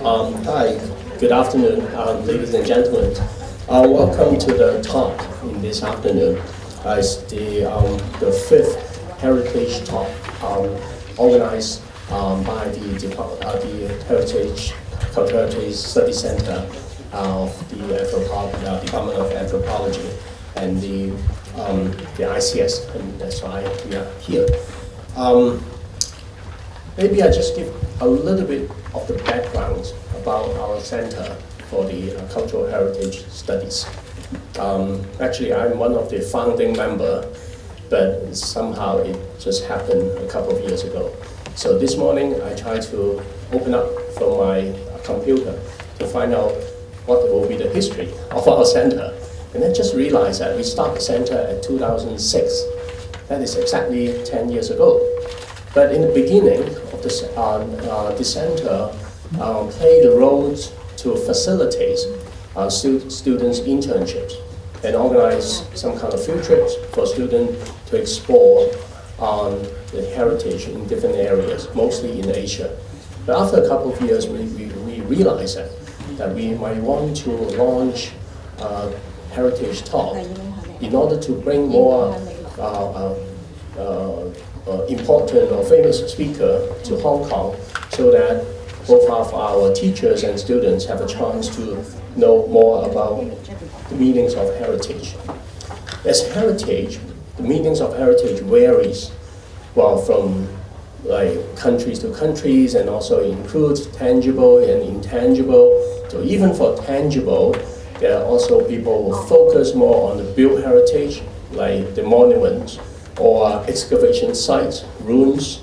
Hi, good afternoon, ladies and gentlemen. Welcome to the talk in this afternoon. It's the fifth Heritage Talk organized by the Heritage Cultural Heritage Study Center of the Department of Anthropology and the ICS, and that's why we are here. Maybe I just give a little bit of the background about our Center for the Cultural Heritage Studies. Actually, I'm one of the founding members, but somehow it just happened a couple of years ago. So this morning, I tried to open up from my computer to find out what will be the history of our center. And then just realized that we started the center in 2006. That is exactly 10 years ago. But in the beginning of the center played the role to facilitate students' internships and organize some kind of field trips for students to explore the heritage in different areas, mostly in Asia. But after a couple of years, we realized that we might want to launch a heritage talk in order to bring more important or famous speaker to Hong Kong, so that both of our teachers and students have a chance to know more about the meanings of heritage. As heritage, the meanings of heritage varies, well, from like countries to countries, and also includes tangible and intangible. So even for tangible, there are also people who focus more on the built heritage, like the monuments, or excavation sites, ruins,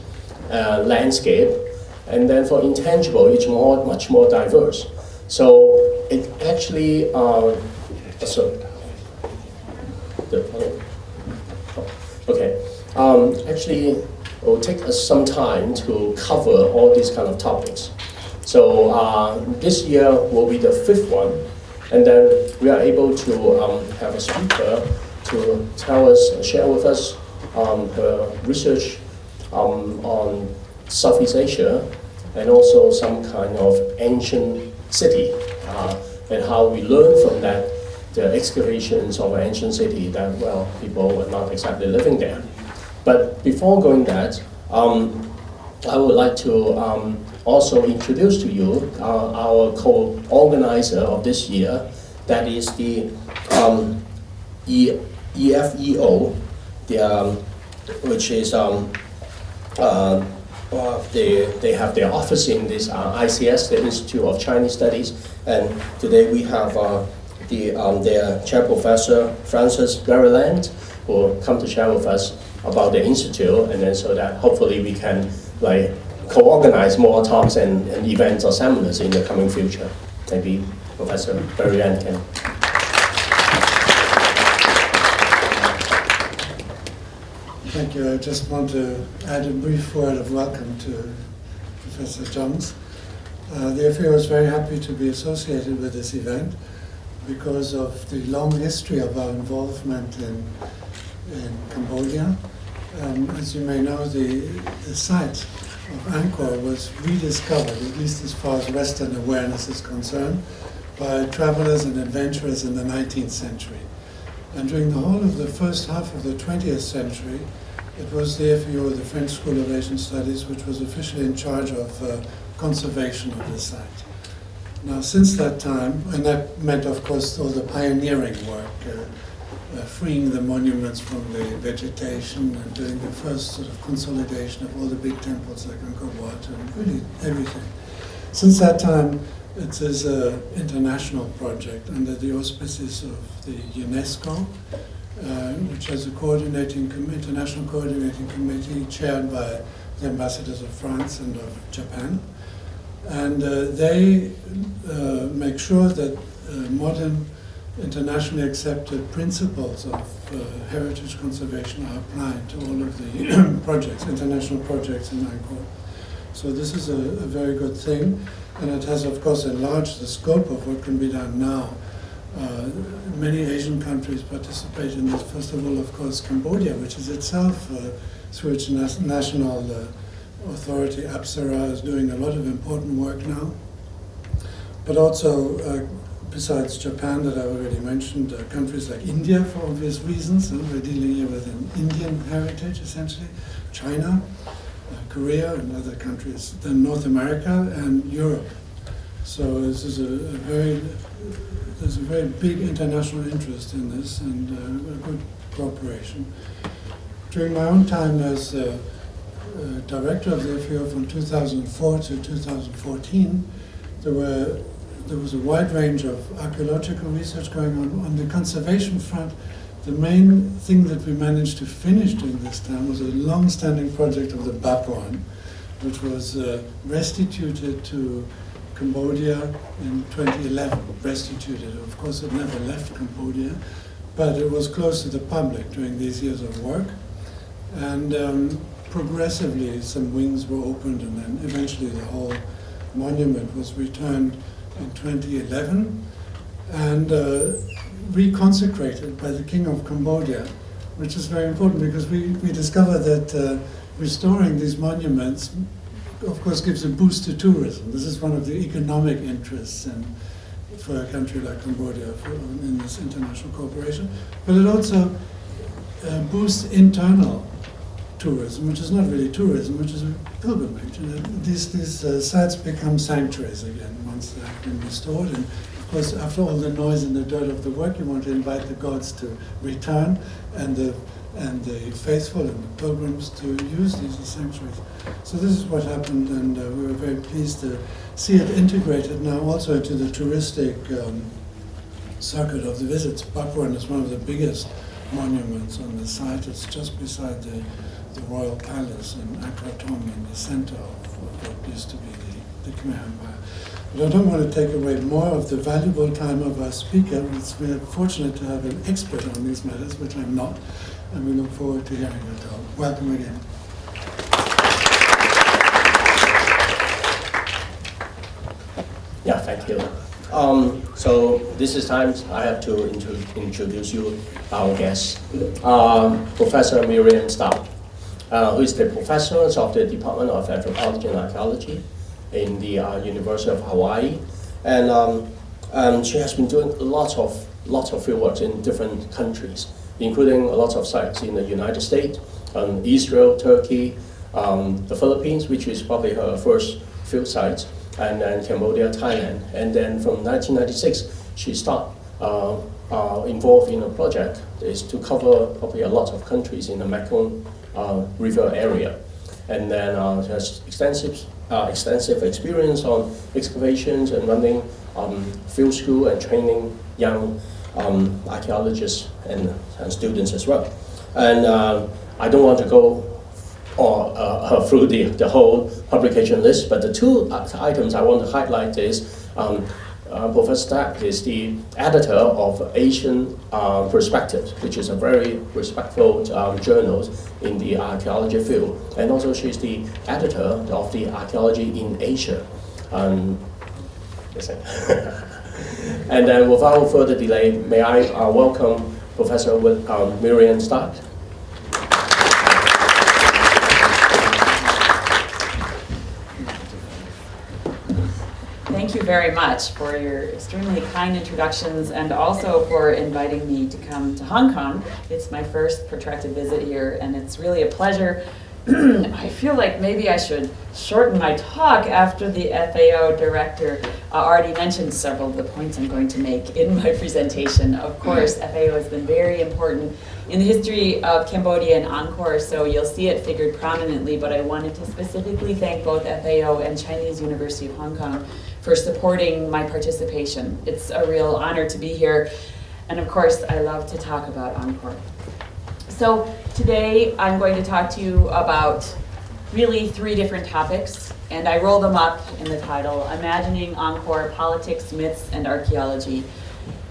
landscape. And then for intangible, it's much more diverse. So it actually, actually it will take us some time to cover all these kind of topics. So this year will be the fifth one, and then we are able to have a speaker to share with us her research on Southeast Asia, and also some kind of ancient city, and how we learn from that, the excavations of an ancient city that, well, people were not exactly living there. But before going that, I would like to also introduce to you our co-organizer of this year, that is the EFEO, which is they have their office in this ICS, the Institute of Chinese Studies, and today we have their chair professor Francis Maryland, who will come to share with us about the institute, and then so that hopefully we can like co-organize more talks and events or seminars in the coming future. Maybe Professor Miriam can. Thank you. I just want to add a brief word of welcome to Professor Jones. The FAO is very happy to be associated with this event because of the long history of our involvement in Cambodia. As you may know, the site of Angkor was rediscovered, at least as far as Western awareness is concerned, by travelers and adventurers in the 19th century. And during the whole of the first half of the 20th century, it was the FEO, the French School of Asian Studies, which was officially in charge of conservation of the site. Now, since that time, and that meant, of course, all the pioneering work, freeing the monuments from the vegetation and doing the first sort of consolidation of all the big temples like Angkor Wat and really everything. Since that time, it is an international project under the auspices of the UNESCO, which has a international coordinating committee chaired by the ambassadors of France and of Japan. And they make sure that modern internationally accepted principles of heritage conservation are applied to all of the projects, international projects in Angkor. So this is a very good thing, and it has, of course, enlarged the scope of what can be done now. Many Asian countries participate in this. First of all, of course, Cambodia, which is itself, through its national authority, Apsara, is doing a lot of important work now. but also besides Japan that I already mentioned, countries like India for obvious reasons. We're dealing here with an Indian heritage essentially, China, Korea and other countries, then North America and Europe. So this is there's a very big international interest in this and a good cooperation. During my own time as director of the FAO from 2004 to 2014, there was a wide range of archaeological research going on the conservation front. The main thing that we managed to finish during this time was a long-standing project of the Bapuan, which was restituted to Cambodia in 2011. Restituted, of course, it never left Cambodia, but it was close to the public during these years of work. And progressively, some wings were opened, and then eventually the whole monument was returned in 2011 and reconsecrated by the King of Cambodia, which is very important because we discovered that restoring these monuments, of course, gives a boost to tourism. This is one of the economic interests for a country like Cambodia in this international cooperation, but it also boosts internal tourism, which is not really tourism, which is a pilgrimage. And these sites become sanctuaries again once they have been restored. And of course, after all the noise and the dirt of the work, you want to invite the gods to return and the faithful and the pilgrims to use these as sanctuaries. So this is what happened, and we were very pleased to see it integrated now also into the touristic circuit of the visits. Bapuan is one of the biggest monuments on the site. It's just beside the Royal Palace in Angkor in the center of what used to be the Khmer Empire. But I don't want to take away more of the valuable time of our speaker. We're fortunate to have an expert on these matters, which I'm not, and we look forward to hearing her talk. Welcome again. Yeah, thank you. So this is time I have to introduce you our guest, Professor Miriam Stark, who is the professor of the Department of Anthropology and Archaeology in the University of Hawaii, and she has been doing lots of fieldwork in different countries, including a lot of sites in the United States, Israel, Turkey, the Philippines, which is probably her first field site, and then Cambodia, Thailand. And then from 1996, she started involved in a project is to cover probably a lot of countries in the Mekong River area. And then she has extensive experience on excavations and running field school and training young archaeologists and students as well. And I don't want to go through the whole publication list, but the two items I want to highlight is Professor Stark is the editor of Asian Perspectives, which is a very respectful journal in the archaeology field, and also she's the editor of the Archaeology in Asia. And then without further delay, may I welcome Professor Miriam Stark. Thank you very much for your extremely kind introductions and also for inviting me to come to Hong Kong. It's my first protracted visit here, and it's really a pleasure. I feel like maybe I should shorten my talk after the FAO director already mentioned several of the points I'm going to make in my presentation. Of course, FAO has been very important in the history of Cambodia and Angkor, so you'll see it figured prominently, but I wanted to specifically thank both FAO and Chinese University of Hong Kong for supporting my participation. It's a real honor to be here, and of course, I love to talk about Angkor. So today, I'm going to talk to you about really 3 different topics, and I roll them up in the title, Imagining Angkor, Politics, Myths, and Archaeology.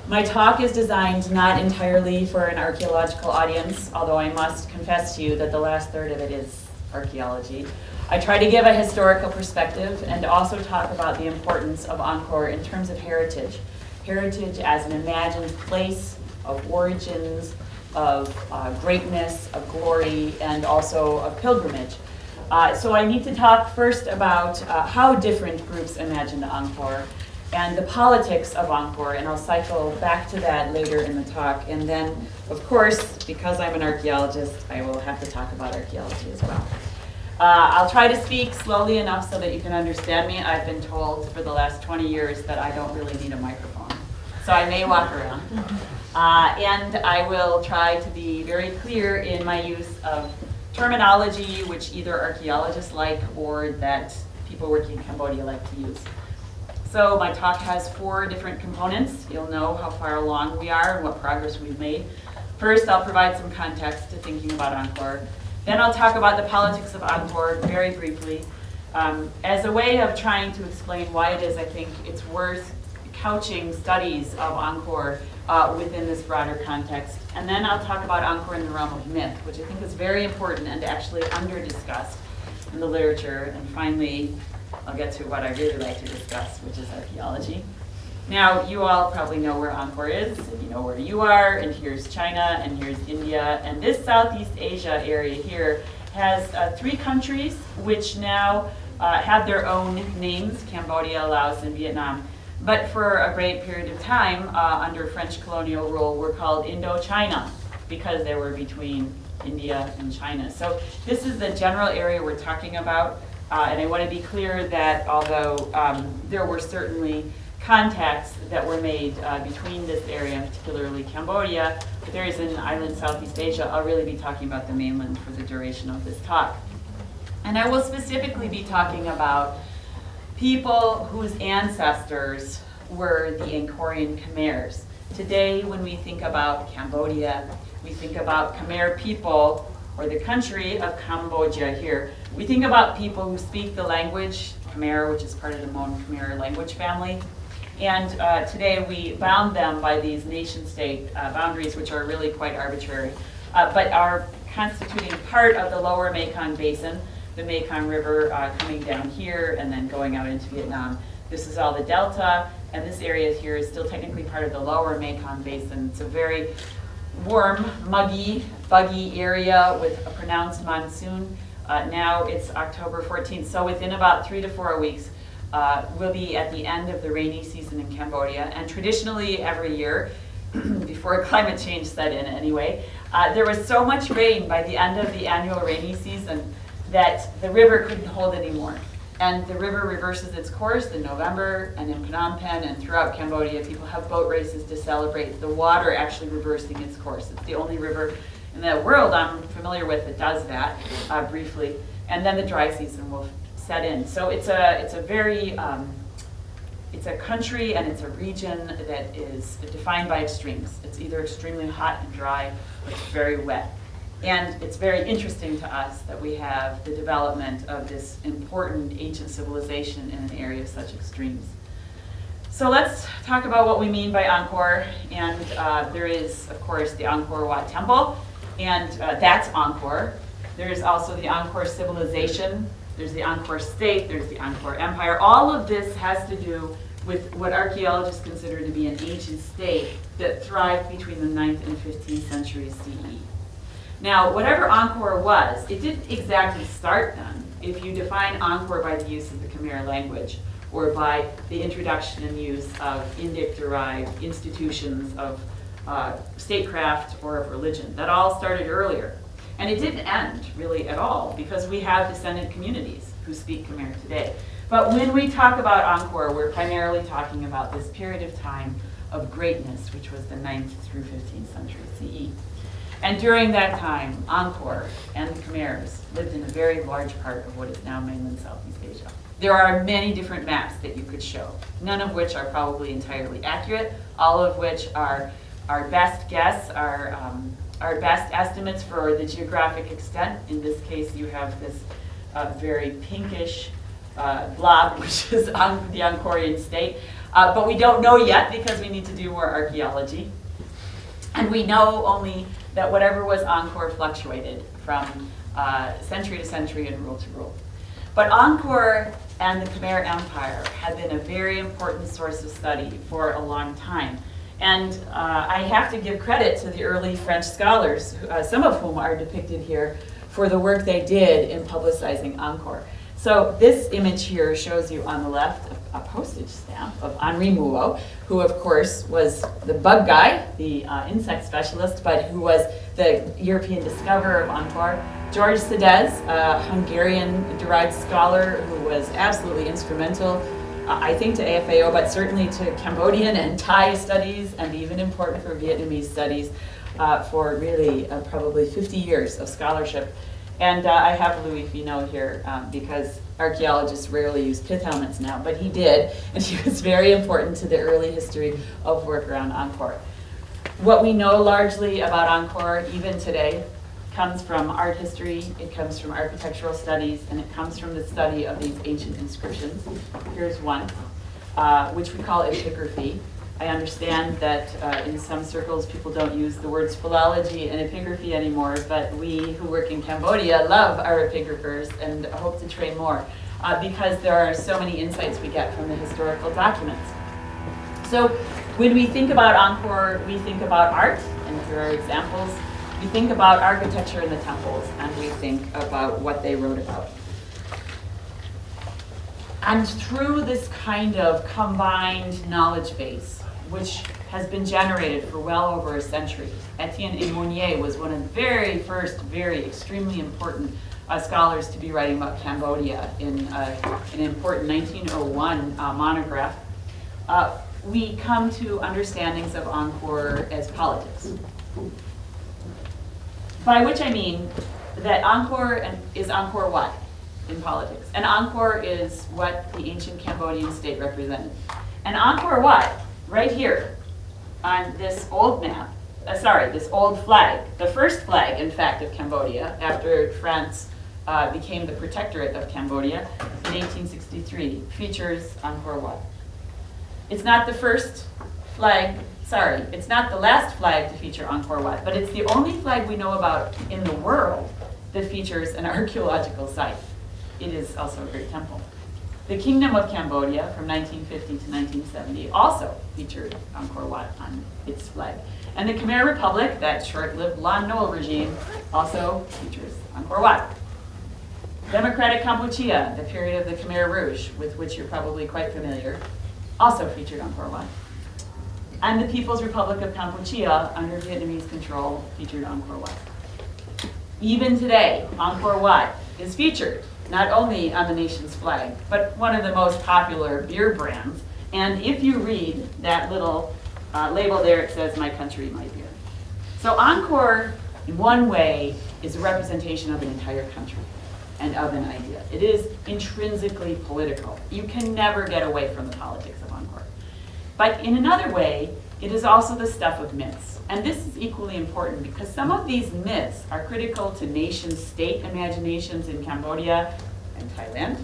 My talk is designed not entirely for an archaeological audience, although I must confess to you that the last third of it is archaeology. I try to give a historical perspective and also talk about the importance of Angkor in terms of heritage. Heritage as an imagined place of origins, of greatness, of glory, and also of pilgrimage. So I need to talk first about how different groups imagined Angkor, and the politics of Angkor, and I'll cycle back to that later in the talk. And then, of course, because I'm an archaeologist, I will have to talk about archaeology as well. I'll try to speak slowly enough so that you can understand me. I've been told for the last 20 years that I don't really need a microphone, so I may walk around. And I will try to be very clear in my use of terminology which either archaeologists like or that people working in Cambodia like to use. So my talk has 4 different components. You'll know how far along we are and what progress we've made. First, I'll provide some context to thinking about Angkor. Then I'll talk about the politics of Angkor very briefly as a way of trying to explain why it is I think it's worth couching studies of Angkor within this broader context. And then I'll talk about Angkor in the realm of myth, which I think is very important and actually under-discussed in the literature. And finally, I'll get to what I really like to discuss, which is archaeology. Now, you all probably know where Angkor is, and you know where you are, and here's China, and here's India, and this Southeast Asia area here has 3 countries which now have their own names, Cambodia, Laos, and Vietnam. But for a great period of time, under French colonial rule, were called Indochina because they were between India and China. So this is the general area we're talking about, and I want to be clear that although there were certainly contacts that were made between this area, particularly Cambodia, but areas in island Southeast Asia, I'll really be talking about the mainland for the duration of this talk. And I will specifically be talking about people whose ancestors were the Angkorian Khmers. Today, when we think about Cambodia, we think about Khmer people, or the country of Cambodia here. We think about people who speak the language, Khmer, which is part of the Mon Khmer language family. And today we bound them by these nation-state boundaries, which are really quite arbitrary, but are constituting part of the lower Mekong Basin, the Mekong River coming down here and then going out into Vietnam. This is all the delta, and this area here is still technically part of the lower Mekong Basin. It's a very warm, muggy, buggy area with a pronounced monsoon. Now it's October 14th, so within about 3 to 4 weeks, we'll be at the end of the rainy season in Cambodia. And traditionally every year, before climate change set in anyway, there was so much rain by the end of the annual rainy season that the river couldn't hold anymore. And the river reverses its course in November, and in Phnom Penh and throughout Cambodia, people have boat races to celebrate the water actually reversing its course. It's the only river in the world I'm familiar with that does that briefly. And then the dry season will set in. So it's a very, it's a country and it's a region that is defined by extremes. It's either extremely hot and dry, or it's very wet. And it's very interesting to us that we have the development of this important ancient civilization in an area of such extremes. So let's talk about what we mean by Angkor. And there is, of course, the Angkor Wat Temple, and that's Angkor. There's also the Angkor civilization. There's the Angkor state. There's the Angkor empire. All of this has to do with what archaeologists consider to be an ancient state that thrived between the 9th and 15th centuries CE. Now, whatever Angkor was, it didn't exactly start then. If you define Angkor by the use of the Khmer language, or by the introduction and use of Indic-derived institutions of statecraft or of religion, that all started earlier. And it didn't end, really, at all, because we have descendant communities who speak Khmer today. But when we talk about Angkor, we're primarily talking about this period of time of greatness, which was the 9th through 15th century CE. And during that time, Angkor and the Khmers lived in a very large part of what is now mainland Southeast Asia. There are many different maps that you could show, none of which are probably entirely accurate, all of which are our best guess, our best estimates for the geographic extent. In this case, you have this very pinkish blob, which is the Angkorian state. But we don't know yet because we need to do more archaeology. And we know only that whatever was Angkor fluctuated from century to century and rule to rule. But Angkor and the Khmer Empire had been a very important source of study for a long time. And I have to give credit to the early French scholars, some of whom are depicted here, for the work they did in publicizing Angkor. So this image here shows you on the left a postage stamp of Henri Mouot, who of course was the bug guy, the insect specialist, but who was the European discoverer of Angkor. George Sedez, a Hungarian-derived scholar who was absolutely instrumental, I think, to AFAO, but certainly to Cambodian and Thai studies, and even important for Vietnamese studies for really probably 50 years of scholarship. And I have Louis Finot here because archaeologists rarely use pith helmets now, but he did, and he was very important to the early history of work around Angkor. What we know largely about Angkor, even today, comes from art history, it comes from architectural studies, and it comes from the study of these ancient inscriptions. Here's one, which we call epigraphy. I understand that in some circles people don't use the words philology and epigraphy anymore, but we who work in Cambodia love our epigraphers and hope to train more because there are so many insights we get from the historical documents. So when we think about Angkor, we think about art, and here are examples. We think about architecture in the temples, and we think about what they wrote about. And through this kind of combined knowledge base, which has been generated for well over a century, Etienne et Monnier was one of the very first, very extremely important scholars to be writing about Cambodia in an important 1901 monograph. We come to understandings of Angkor as politics. By which I mean that Angkor is Angkor Wat in politics. And Angkor is what the ancient Cambodian state represented. And Angkor Wat, right here on this old map, this old flag, the first flag, in fact, of Cambodia, after France became the protectorate of Cambodia in 1863, features Angkor Wat. It's not the first flag, it's not the last flag to feature Angkor Wat, but it's the only flag we know about in the world that features an archaeological site. It is also a great temple. The Kingdom of Cambodia from 1950 to 1970 also featured Angkor Wat on its flag. And the Khmer Republic, that short-lived Lon Nol regime, also features Angkor Wat. Democratic Kampuchea, the period of the Khmer Rouge, with which you're probably quite familiar, also featured Angkor Wat. And the People's Republic of Kampuchea, under Vietnamese control, featured Angkor Wat. Even today, Angkor Wat is featured not only on the nation's flag, but one of the most popular beer brands. And if you read that little label there, it says, "My country, my beer." So Angkor, in one way, is a representation of an entire country and of an idea. It is intrinsically political. You can never get away from the politics of Angkor. But in another way, it is also the stuff of myths. And this is equally important because some of these myths are critical to nation-state imaginations in Cambodia and Thailand.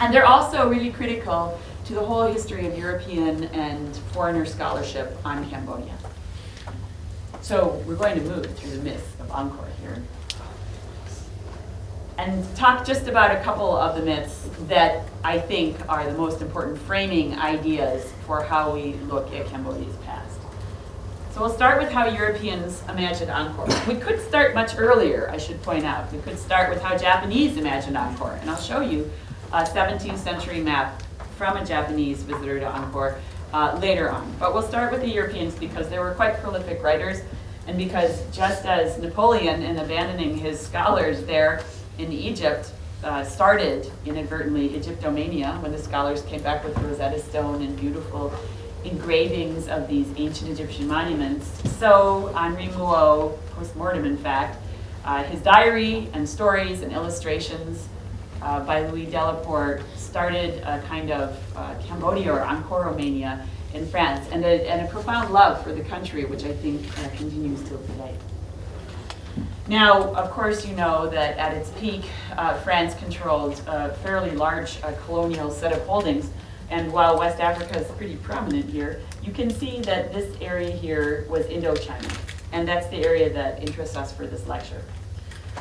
And they're also really critical to the whole history of European and foreigner scholarship on Cambodia. So we're going to move through the myths of Angkor here and talk just about a couple of the myths that I think are the most important framing ideas for how we look at Cambodia's past. So we'll start with how Europeans imagined Angkor. We could start much earlier, I should point out. We could start with how Japanese imagined Angkor, and I'll show you a 17th century map from a Japanese visitor to Angkor later on. But we'll start with the Europeans because they were quite prolific writers, and because just as Napoleon, in abandoning his scholars there in Egypt, started inadvertently Egyptomania when the scholars came back with Rosetta Stone and beautiful engravings of these ancient Egyptian monuments. So Henri Mouot, post-mortem in fact, his diary and stories and illustrations by Louis Delaporte started a kind of Cambodia or Angkoromania in France, and a profound love for the country, which I think continues till today. Now, of course, you know that at its peak, France controlled a fairly large colonial set of holdings. And while West Africa is pretty prominent here, you can see that this area here was Indochina. And that's the area that interests us for this lecture.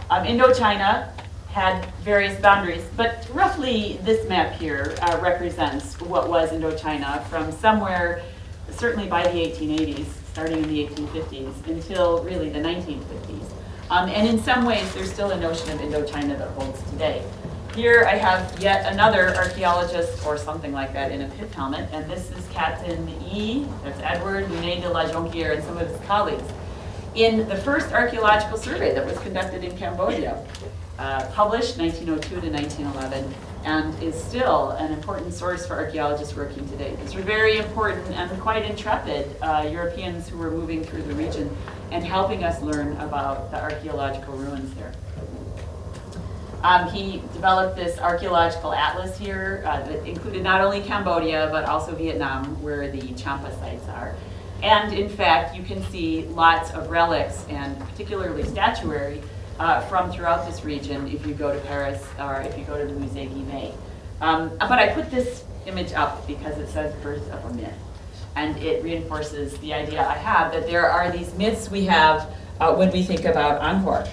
Indochina had various boundaries, but roughly this map here represents what was Indochina from somewhere, certainly by the 1880s, starting in the 1850s, until really the 1950s. And in some ways, there's still a notion of Indochina that holds today. Here I have yet another archaeologist or something like that in a pith helmet, and this is Captain E, that's Edward Munet de la Jonquière, and some of his colleagues, in the first archaeological survey that was conducted in Cambodia, published 1902 to 1911, and is still an important source for archaeologists working today. These were very important and quite intrepid Europeans who were moving through the region and helping us learn about the archaeological ruins there. He developed this archaeological atlas here that included not only Cambodia, but also Vietnam, where the Champa sites are. And in fact, you can see lots of relics, and particularly statuary, from throughout this region if you go to Paris or if you go to the Musée Guimet. But I put this image up because it says birth of a myth. And it reinforces the idea I have that there are these myths we have when we think about Angkor.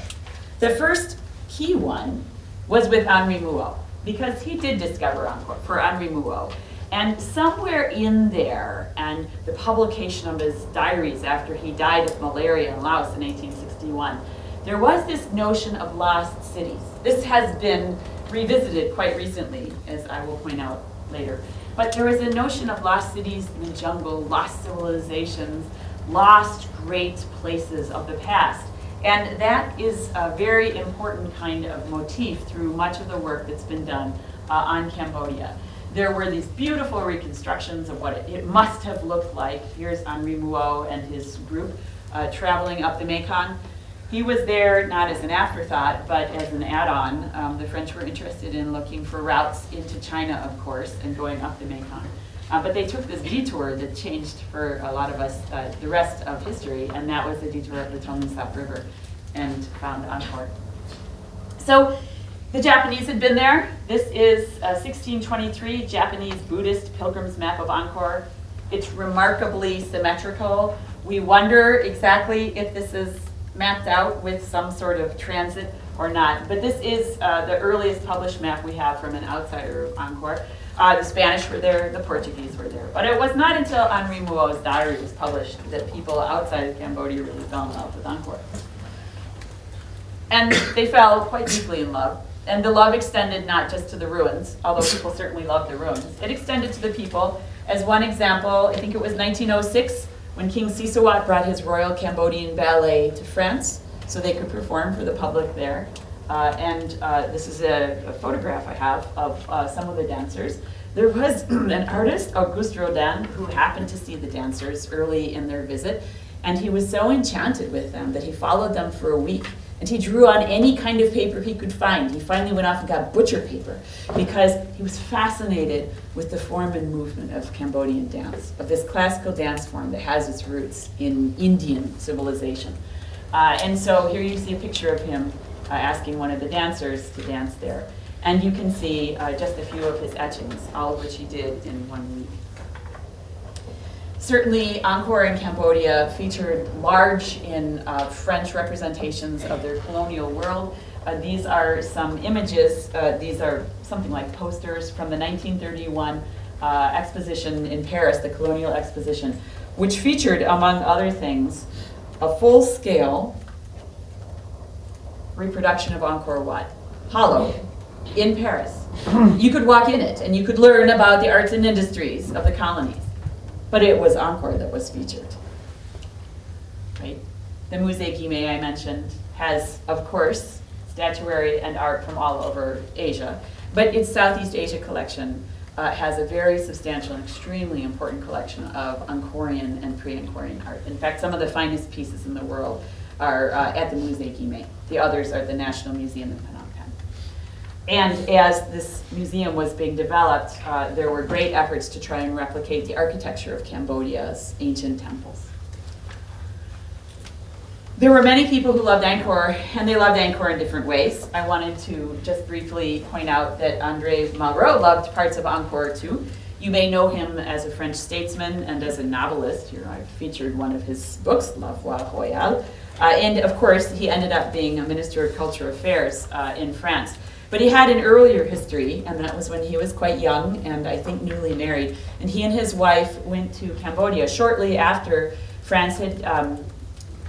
The first key one was with Henri Mouhot, because he did discover Angkor for Henri Mouhot. And somewhere in there, and the publication of his diaries after he died of malaria in Laos in 1861, there was this notion of lost cities. This has been revisited quite recently, as I will point out later. But there was a notion of lost cities in the jungle, lost civilizations, lost great places of the past. And that is a very important kind of motif through much of the work that's been done on Cambodia. There were these beautiful reconstructions of what it must have looked like. Here's Henri Mouhot and his group traveling up the Mekong. He was there not as an afterthought, but as an add-on. The French were interested in looking for routes into China, of course, and going up the Mekong. But they took this detour that changed for a lot of us the rest of history, and that was the detour of the Tonle Sap River, and found Angkor. So the Japanese had been there. This is a 1623 Japanese Buddhist pilgrim's map of Angkor. It's remarkably symmetrical. We wonder exactly if this is mapped out with some sort of transit or not, but this is the earliest published map we have from an outsider of Angkor. The Spanish were there, the Portuguese were there. But it was not until Henri Mouhot's diary was published that people outside of Cambodia really fell in love with Angkor. And they fell quite deeply in love. And the love extended not just to the ruins, although people certainly loved the ruins. It extended to the people. As one example, I think it was 1906, when King Sisawat brought his Royal Cambodian Ballet to France so they could perform for the public there. This is a photograph I have of some of the dancers. There was an artist, Auguste Rodin, who happened to see the dancers early in their visit, and he was so enchanted with them that he followed them for a week. And he drew on any kind of paper he could find. He finally went off and got butcher paper because he was fascinated with the form and movement of Cambodian dance, of this classical dance form that has its roots in Indian civilization. And so here you see a picture of him asking one of the dancers to dance there. And you can see just a few of his etchings, all of which he did in 1 week. Certainly, Angkor in Cambodia featured large in French representations of their colonial world. These are some images. These are something like posters from the 1931 exposition in Paris, the Colonial Exposition, which featured, among other things, a full-scale reproduction of Angkor Wat, hollow, in Paris. You could walk in it, and you could learn about the arts and industries of the colonies. But it was Angkor that was featured, right? The Musée Guimet I mentioned has, of course, statuary and art from all over Asia, but its Southeast Asia collection has a very substantial and extremely important collection of Angkorian and pre-Angkorian art. In fact, some of the finest pieces in the world are at the Musée Guimet. The others are at the National Museum in Phnom Penh. And as this museum was being developed, there were great efforts to try and replicate the architecture of Cambodia's ancient temples. There were many people who loved Angkor, and they loved Angkor in different ways. I wanted to just briefly point out that André Malraux loved parts of Angkor too. You may know him as a French statesman and as a novelist. Here I've featured one of his books, La Voix Royale. And of course, he ended up being a Minister of Cultural Affairs in France. But he had an earlier history, and that was when he was quite young and I think newly married. And he and his wife went to Cambodia shortly after France had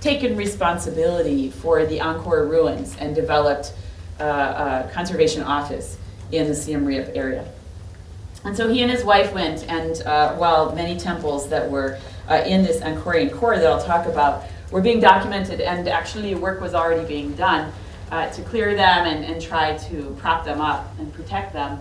taken responsibility for the Angkor ruins and developed a conservation office in the Siem Reap area. And so he and his wife went, and while many temples that were in this Angkorian core that I'll talk about were being documented, and actually work was already being done to clear them and try to prop them up and protect them,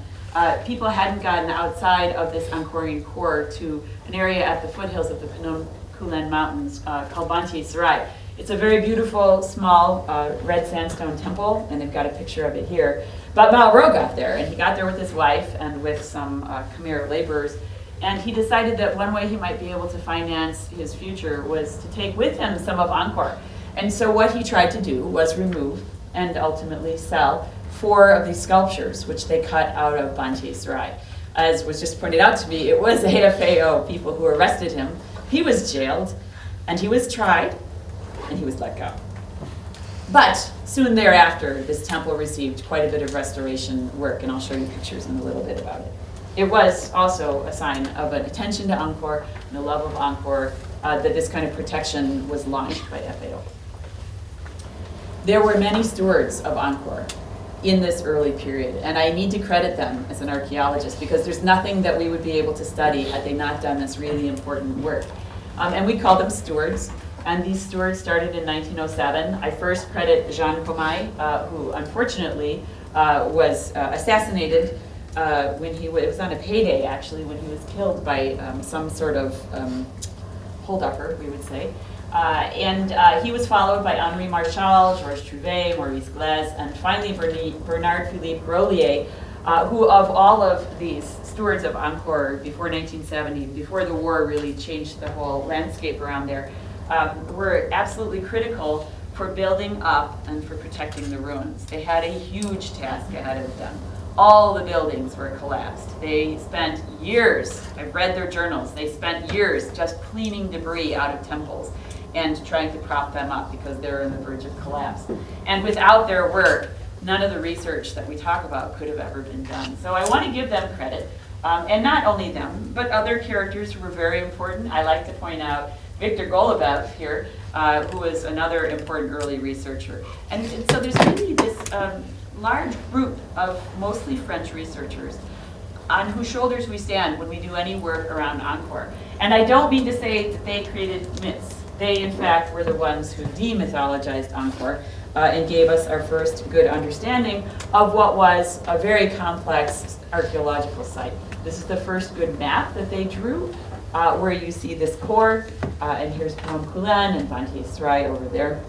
people hadn't gotten outside of this Angkorian core to an area at the foothills of the Phnom Kulen Mountains called Banteay Sarai. It's a very beautiful, small, red sandstone temple, and they've got a picture of it here. But Malro got there, and he got there with his wife and with some Khmer laborers, and he decided that one way he might be able to finance his future was to take with him some of Angkor. And so what he tried to do was remove and ultimately sell 4 of these sculptures, which they cut out of Banteay Sarai. As was just pointed out to me, it was the FAO people who arrested him. He was jailed, and he was tried, and he was let go. But soon thereafter, this temple received quite a bit of restoration work, and I'll show you pictures in a little bit about it. It was also a sign of an attention to Angkor and a love of Angkor that this kind of protection was launched by FAO. There were many stewards of Angkor in this early period, and I need to credit them as an archaeologist because there's nothing that we would be able to study had they not done this really important work. And we call them stewards. And these stewards started in 1907. I first credit Jean Comay, who unfortunately was assassinated when it was on a payday actually, when he was killed by some sort of holdupper, we would say. And he was followed by Henri Marchal, Georges Trouvé, Maurice Glaise, and finally Bernard Philippe Grolier, who of all of these stewards of Angkor before 1970, before the war really changed the whole landscape around there, were absolutely critical for building up and for protecting the ruins. They had a huge task ahead of them. All the buildings were collapsed. They spent years, I've read their journals, they spent years just cleaning debris out of temples and trying to prop them up because they're on the verge of collapse. And without their work, none of the research that we talk about could have ever been done. So I want to give them credit. And not only them, but other characters who were very important. I like to point out Victor Golubev here, who was another important early researcher. And so there's really this large group of mostly French researchers on whose shoulders we stand when we do any work around Angkor. And I don't mean to say that they created myths. They, in fact, were the ones who demythologized Angkor and gave us our first good understanding of what was a very complex archaeological site. This is the first good map that they drew, where you see this core, and here's Phnom Kulen and Banteay Sarai over there.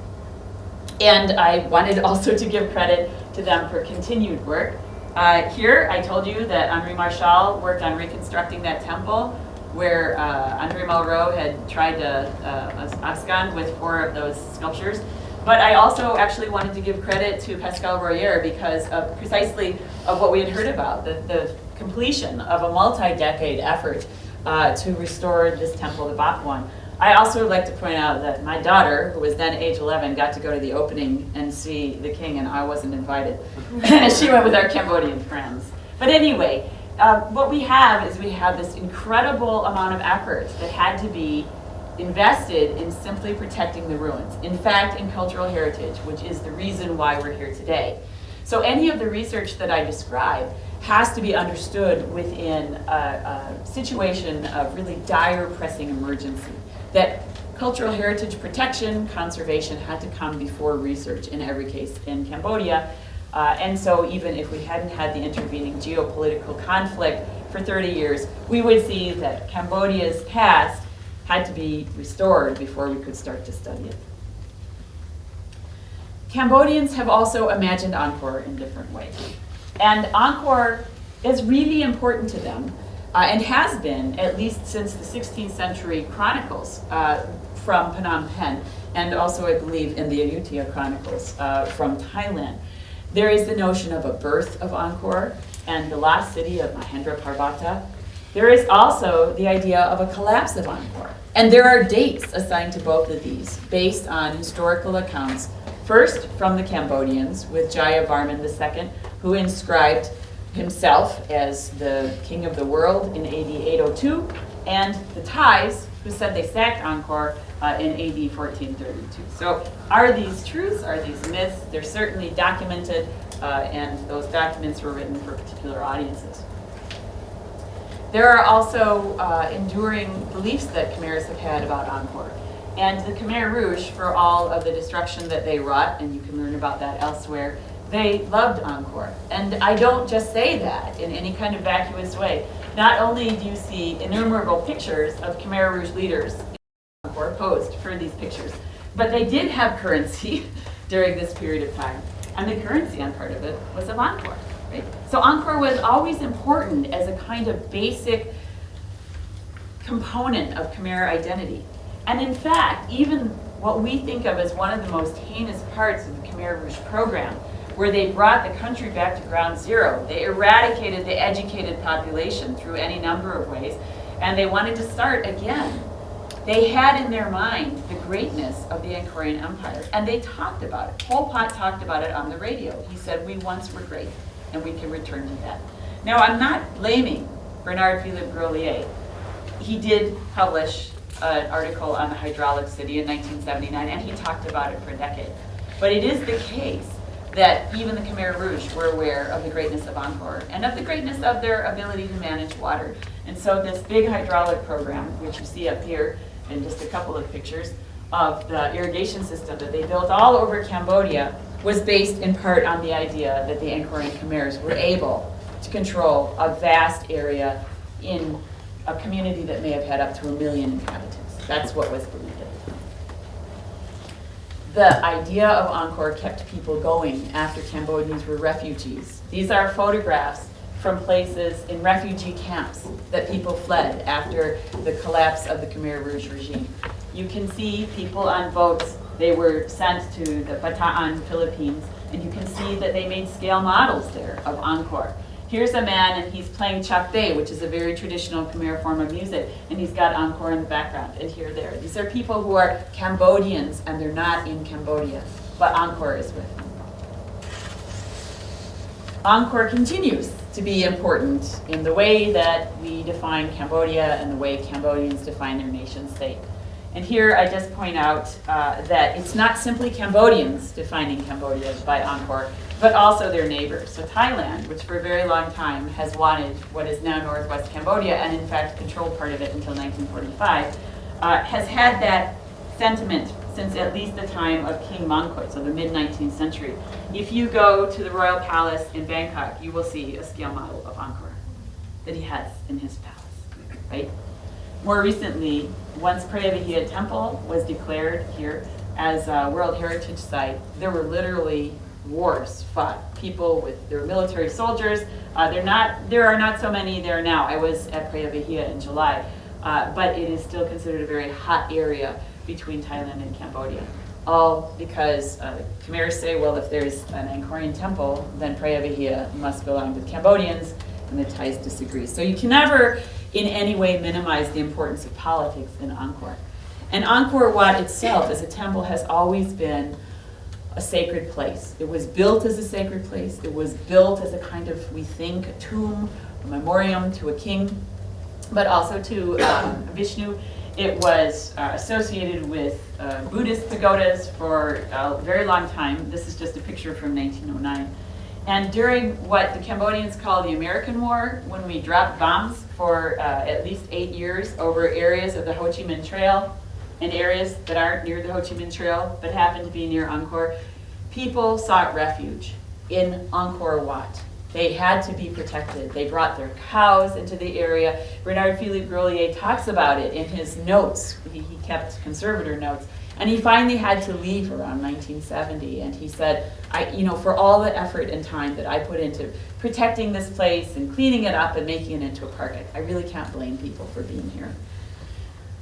And I wanted also to give credit to them for continued work. Here, I told you that Henri Marchal worked on reconstructing that temple, where André Malraux had tried to abscond with 4 of those sculptures. But I also actually wanted to give credit to Pascal Royer because of precisely of what we had heard about, the completion of a multi-decade effort to restore this temple, the Bap one. I also would like to point out that my daughter, who was then age 11, got to go to the opening and see the king, and I wasn't invited. She went with our Cambodian friends. But anyway, what we have is we have this incredible amount of effort that had to be invested in simply protecting the ruins. In fact, in cultural heritage, which is the reason why we're here today. So any of the research that I describe has to be understood within a situation of really dire, pressing emergency. That cultural heritage protection, conservation had to come before research in every case in Cambodia. And so even if we hadn't had the intervening geopolitical conflict for 30 years, we would see that Cambodia's past had to be restored before we could start to study it. Cambodians have also imagined Angkor in different ways. And Angkor is really important to them, and has been, at least since the 16th century chronicles from Phnom Penh, and also, I believe, in the Ayutthaya chronicles from Thailand. There is the notion of a birth of Angkor and the lost city of Mahendra Parvata. There is also the idea of a collapse of Angkor. And there are dates assigned to both of these based on historical accounts. First, from the Cambodians, with Jayavarman II, who inscribed himself as the king of the world in AD 802, and the Thais, who said they sacked Angkor in AD 1432. So are these truths? Are these myths? They're certainly documented, and those documents were written for particular audiences. There are also enduring beliefs that Khmers have had about Angkor. And the Khmer Rouge, for all of the destruction that they wrought, and you can learn about that elsewhere, they loved Angkor. And I don't just say that in any kind of vacuous way. Not only do you see innumerable pictures of Khmer Rouge leaders in Angkor posed for these pictures, but they did have currency during this period of time. And the currency on part of it was of Angkor. Right? So Angkor was always important as a kind of basic component of Khmer identity. And in fact, even what we think of as one of the most heinous parts of the Khmer Rouge program, where they brought the country back to ground zero. They eradicated the educated population through any number of ways, and they wanted to start again. They had in their mind the greatness of the Angkorian Empire, and they talked about it. Pol Pot talked about it on the radio. He said, we once were great, and we can return to that. Now, I'm not blaming Bernard Philippe Grolier. He did publish an article on the hydraulic city in 1979, and he talked about it for a decade. But it is the case that even the Khmer Rouge were aware of the greatness of Angkor and of the greatness of their ability to manage water. And so this big hydraulic program, which you see up here in just a couple of pictures, of the irrigation system that they built all over Cambodia, was based in part on the idea that the Angkorian Khmers were able to control a vast area in a community that may have had up to 1 million inhabitants. That's what was believed. The idea of Angkor kept people going after Cambodians were refugees. These are photographs from places in refugee camps that people fled after the collapse of the Khmer Rouge regime. You can see people on boats. They were sent to the Bataan, Philippines, and you can see that they made scale models there of Angkor. Here's a man, and he's playing chakde, which is a very traditional Khmer form of music, and he's got Angkor in the background, and here, there. These are people who are Cambodians, and they're not in Cambodia, but Angkor is with them. Angkor continues to be important in the way that we define Cambodia and the way Cambodians define their nation state. And here I just point out that it's not simply Cambodians defining Cambodia by Angkor, but also their neighbors. So Thailand, which for a very long time has wanted what is now northwest Cambodia, and in fact controlled part of it until 1945, has had that sentiment since at least the time of King Mongkut, so the mid-19th century. If you go to the Royal Palace in Bangkok, you will see a scale model of Angkor that he has in his palace, right? More recently, once Preah Vihear Temple was declared here as a World Heritage Site, there were literally wars fought. People with their military soldiers. There are not so many there now. I was at Preah Vihear in July, but it is still considered a very hot area between Thailand and Cambodia. All because Khmers say, well, if there's an Angkorian temple, then Preah Vihear must belong to the Cambodians, and the Thais disagree. So you can never in any way minimize the importance of politics in Angkor. And Angkor Wat itself as a temple has always been a sacred place. It was built as a sacred place. It was built as a kind of, we think, a tomb, a memoriam to a king, but also to Vishnu. It was associated with Buddhist pagodas for a very long time. This is just a picture from 1909. And during what the Cambodians call the American War, when we dropped bombs for at least 8 years over areas of the Ho Chi Minh Trail and areas that aren't near the Ho Chi Minh Trail but happen to be near Angkor, people sought refuge in Angkor Wat. They had to be protected. They brought their cows into the area. Bernard Philippe Grolier talks about it in his notes. He kept conservator notes. And he finally had to leave around 1970. And he said, for all the effort and time that I put into protecting this place and cleaning it up and making it into a park, I really can't blame people for being here.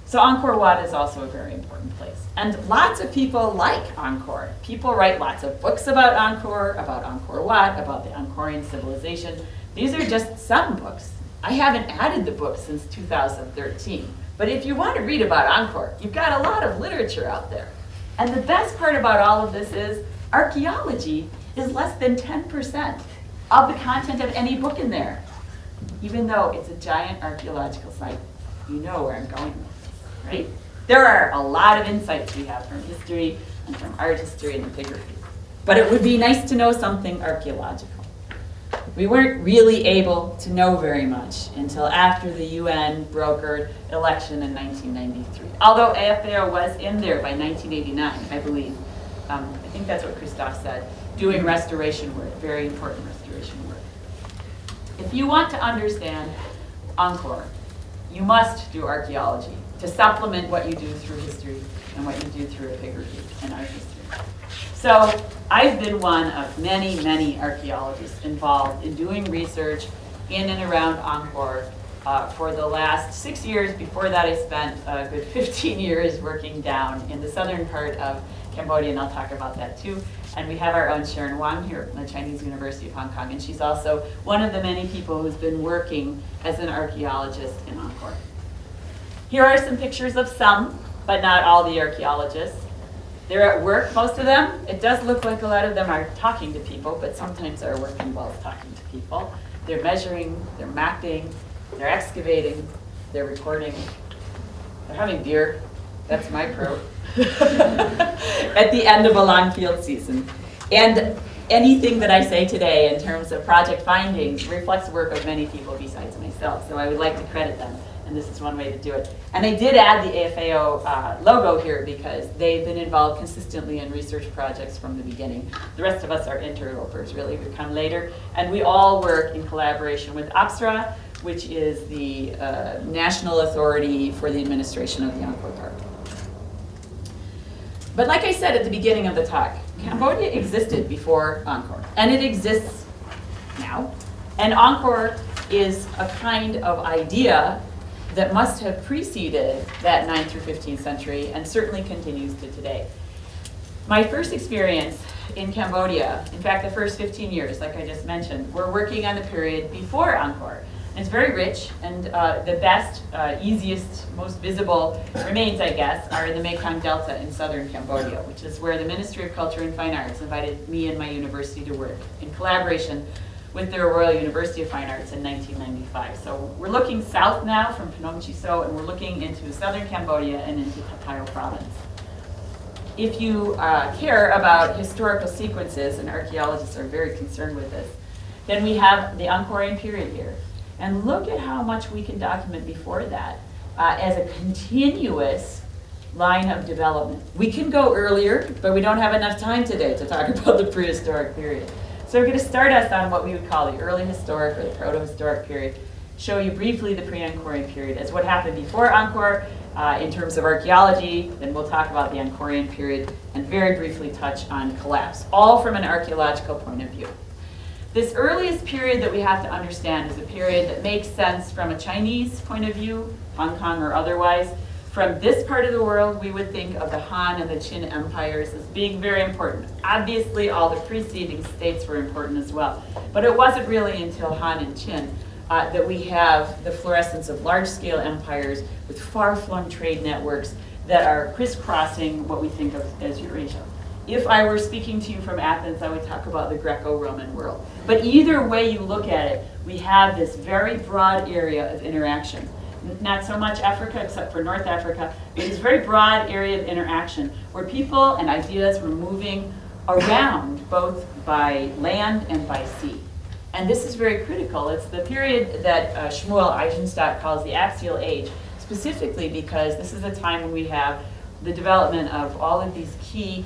So Angkor Wat is also a very important place. And lots of people like Angkor. People write lots of books about Angkor Wat, about the Angkorian civilization. These are just some books. I haven't added the books since 2013. But if you want to read about Angkor, you've got a lot of literature out there. And the best part about all of this is archaeology is less than 10% of the content of any book in there. Even though it's a giant archaeological site, you know where I'm going with this, right? There are a lot of insights we have from history and from art history and epigraphy. But it would be nice to know something archaeological. We weren't really able to know very much until after the UN brokered election in 1993. Although AFAO was in there by 1989, I believe. I think that's what Christophe said, doing restoration work, very important restoration work. If you want to understand Angkor, you must do archaeology to supplement what you do through history and what you do through epigraphy and art history. So I've been one of many, many archaeologists involved in doing research in and around Angkor for the last 6 years. Before that, I spent a good 15 years working down in the southern part of Cambodia, and I'll talk about that too. And we have our own Sharon Wang here from the Chinese University of Hong Kong, and she's also one of the many people who's been working as an archaeologist in Angkor. Here are some pictures of some, but not all the archaeologists. They're at work, most of them. It does look like a lot of them are talking to people, but sometimes our work involves talking to people. They're measuring, they're mapping, they're excavating, they're recording, they're having beer. That's my pro. At the end of a long field season. And anything that I say today in terms of project findings reflects the work of many people besides myself. So I would like to credit them, and this is one way to do it. And I did add the AFAO logo here because they've been involved consistently in research projects from the beginning. The rest of us are interlopers, really, we come later. And we all work in collaboration with APSRA, which is the national authority for the administration of the Angkor Park. But like I said at the beginning of the talk, Cambodia existed before Angkor, and it exists now. And Angkor is a kind of idea that must have preceded that 9th through 15th century and certainly continues to today. My first experience in Cambodia, in fact the first 15 years, like I just mentioned, we're working on the period before Angkor. And it's very rich, and the best, easiest, most visible remains, I guess, are in the Mekong Delta in southern Cambodia, which is where the Ministry of Culture and Fine Arts invited me and my university to work in collaboration with their Royal University of Fine Arts in 1995. So we're looking south now from Phnom Chiso, and we're looking into southern Cambodia and into Tatayo province. If you care about historical sequences, and archaeologists are very concerned with this, then we have the Angkorian period here. And look at how much we can document before that as a continuous line of development. We can go earlier, but we don't have enough time today to talk about the prehistoric period. So we're going to start us on what we would call the early historic or the proto-historic period, show you briefly the pre-Angkorian period as what happened before Angkor in terms of archaeology, then we'll talk about the Angkorian period, and very briefly touch on collapse, all from an archaeological point of view. This earliest period that we have to understand is a period that makes sense from a Chinese point of view, Hong Kong or otherwise. From this part of the world, we would think of the Han and the Qin empires as being very important. Obviously, all the preceding states were important as well. But it wasn't really until Han and Qin that we have the fluorescence of large-scale empires with far-flung trade networks that are crisscrossing what we think of as Eurasia. If I were speaking to you from Athens, I would talk about the Greco-Roman world. But either way you look at it, we have this very broad area of interaction. Not so much Africa, except for North Africa, but this very broad area of interaction where people and ideas were moving around both by land and by sea. And this is very critical. It's the period that Shmuel Eisenstadt calls the axial age, specifically because this is a time when we have the development of all of these key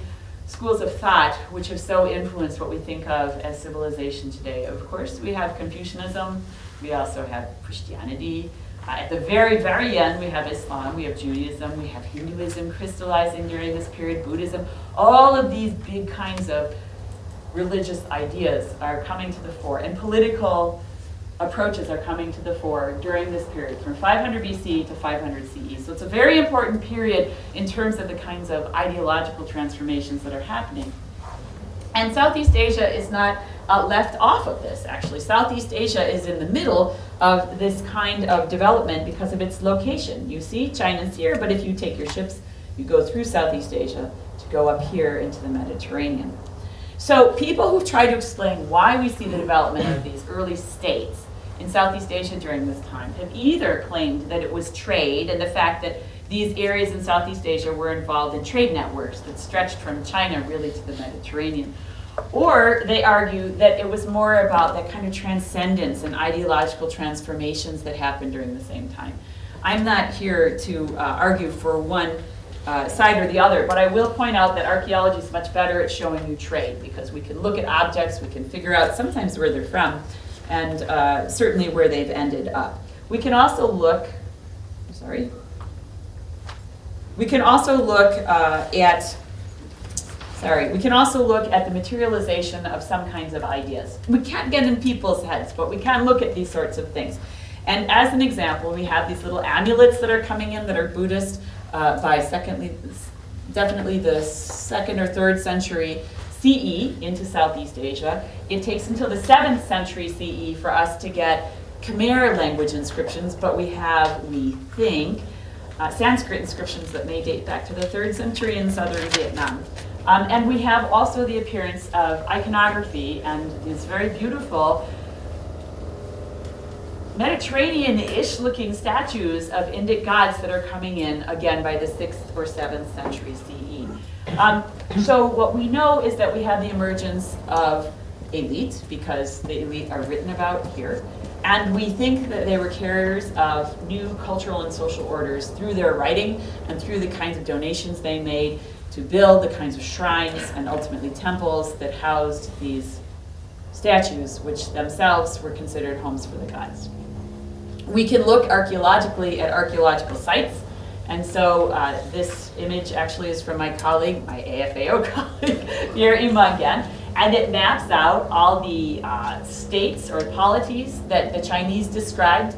schools of thought which have so influenced what we think of as civilization today. Of course, we have Confucianism, we also have Christianity. At the very, very end, we have Islam, we have Judaism, we have Hinduism crystallizing during this period, Buddhism. All of these big kinds of religious ideas are coming to the fore, and political approaches are coming to the fore during this period, from 500 BC to 500 CE. So it's a very important period in terms of the kinds of ideological transformations that are happening. And Southeast Asia is not left off of this, actually. Southeast Asia is in the middle of this kind of development because of its location. You see, China's here, but if you take your ships, you go through Southeast Asia to go up here into the Mediterranean. So people who've tried to explain why we see the development of these early states in Southeast Asia during this time have either claimed that it was trade and the fact that these areas in Southeast Asia were involved in trade networks that stretched from China really to the Mediterranean. Or they argue that it was more about that kind of transcendence and ideological transformations that happened during the same time. I'm not here to argue for one side or the other, but I will point out that archaeology is much better at showing you trade, because we can look at objects, we can figure out sometimes where they're from, and certainly where they've ended up. We can also look, we can also look we can also look at the materialization of some kinds of ideas. We can't get in people's heads, but we can look at these sorts of things. And as an example, we have these little amulets that are coming in that are Buddhist by definitely the 2nd or 3rd century CE into Southeast Asia. It takes until the 7th century CE for us to get Khmer language inscriptions, but we have, we think, Sanskrit inscriptions that may date back to the 3rd century in southern Vietnam. And we have also the appearance of iconography and these very beautiful Mediterranean-ish looking statues of Indic gods that are coming in, again, by the 6th or 7th century CE. So what we know is that we have the emergence of elite, because the elite are written about here. And we think that they were carriers of new cultural and social orders through their writing and through the kinds of donations they made to build the kinds of shrines and ultimately temples that housed these statues, which themselves were considered homes for the gods. We can look archaeologically at archaeological sites. And so this image actually is from my colleague, my AFAO colleague, Miriam again. And it maps out all the states or polities that the Chinese described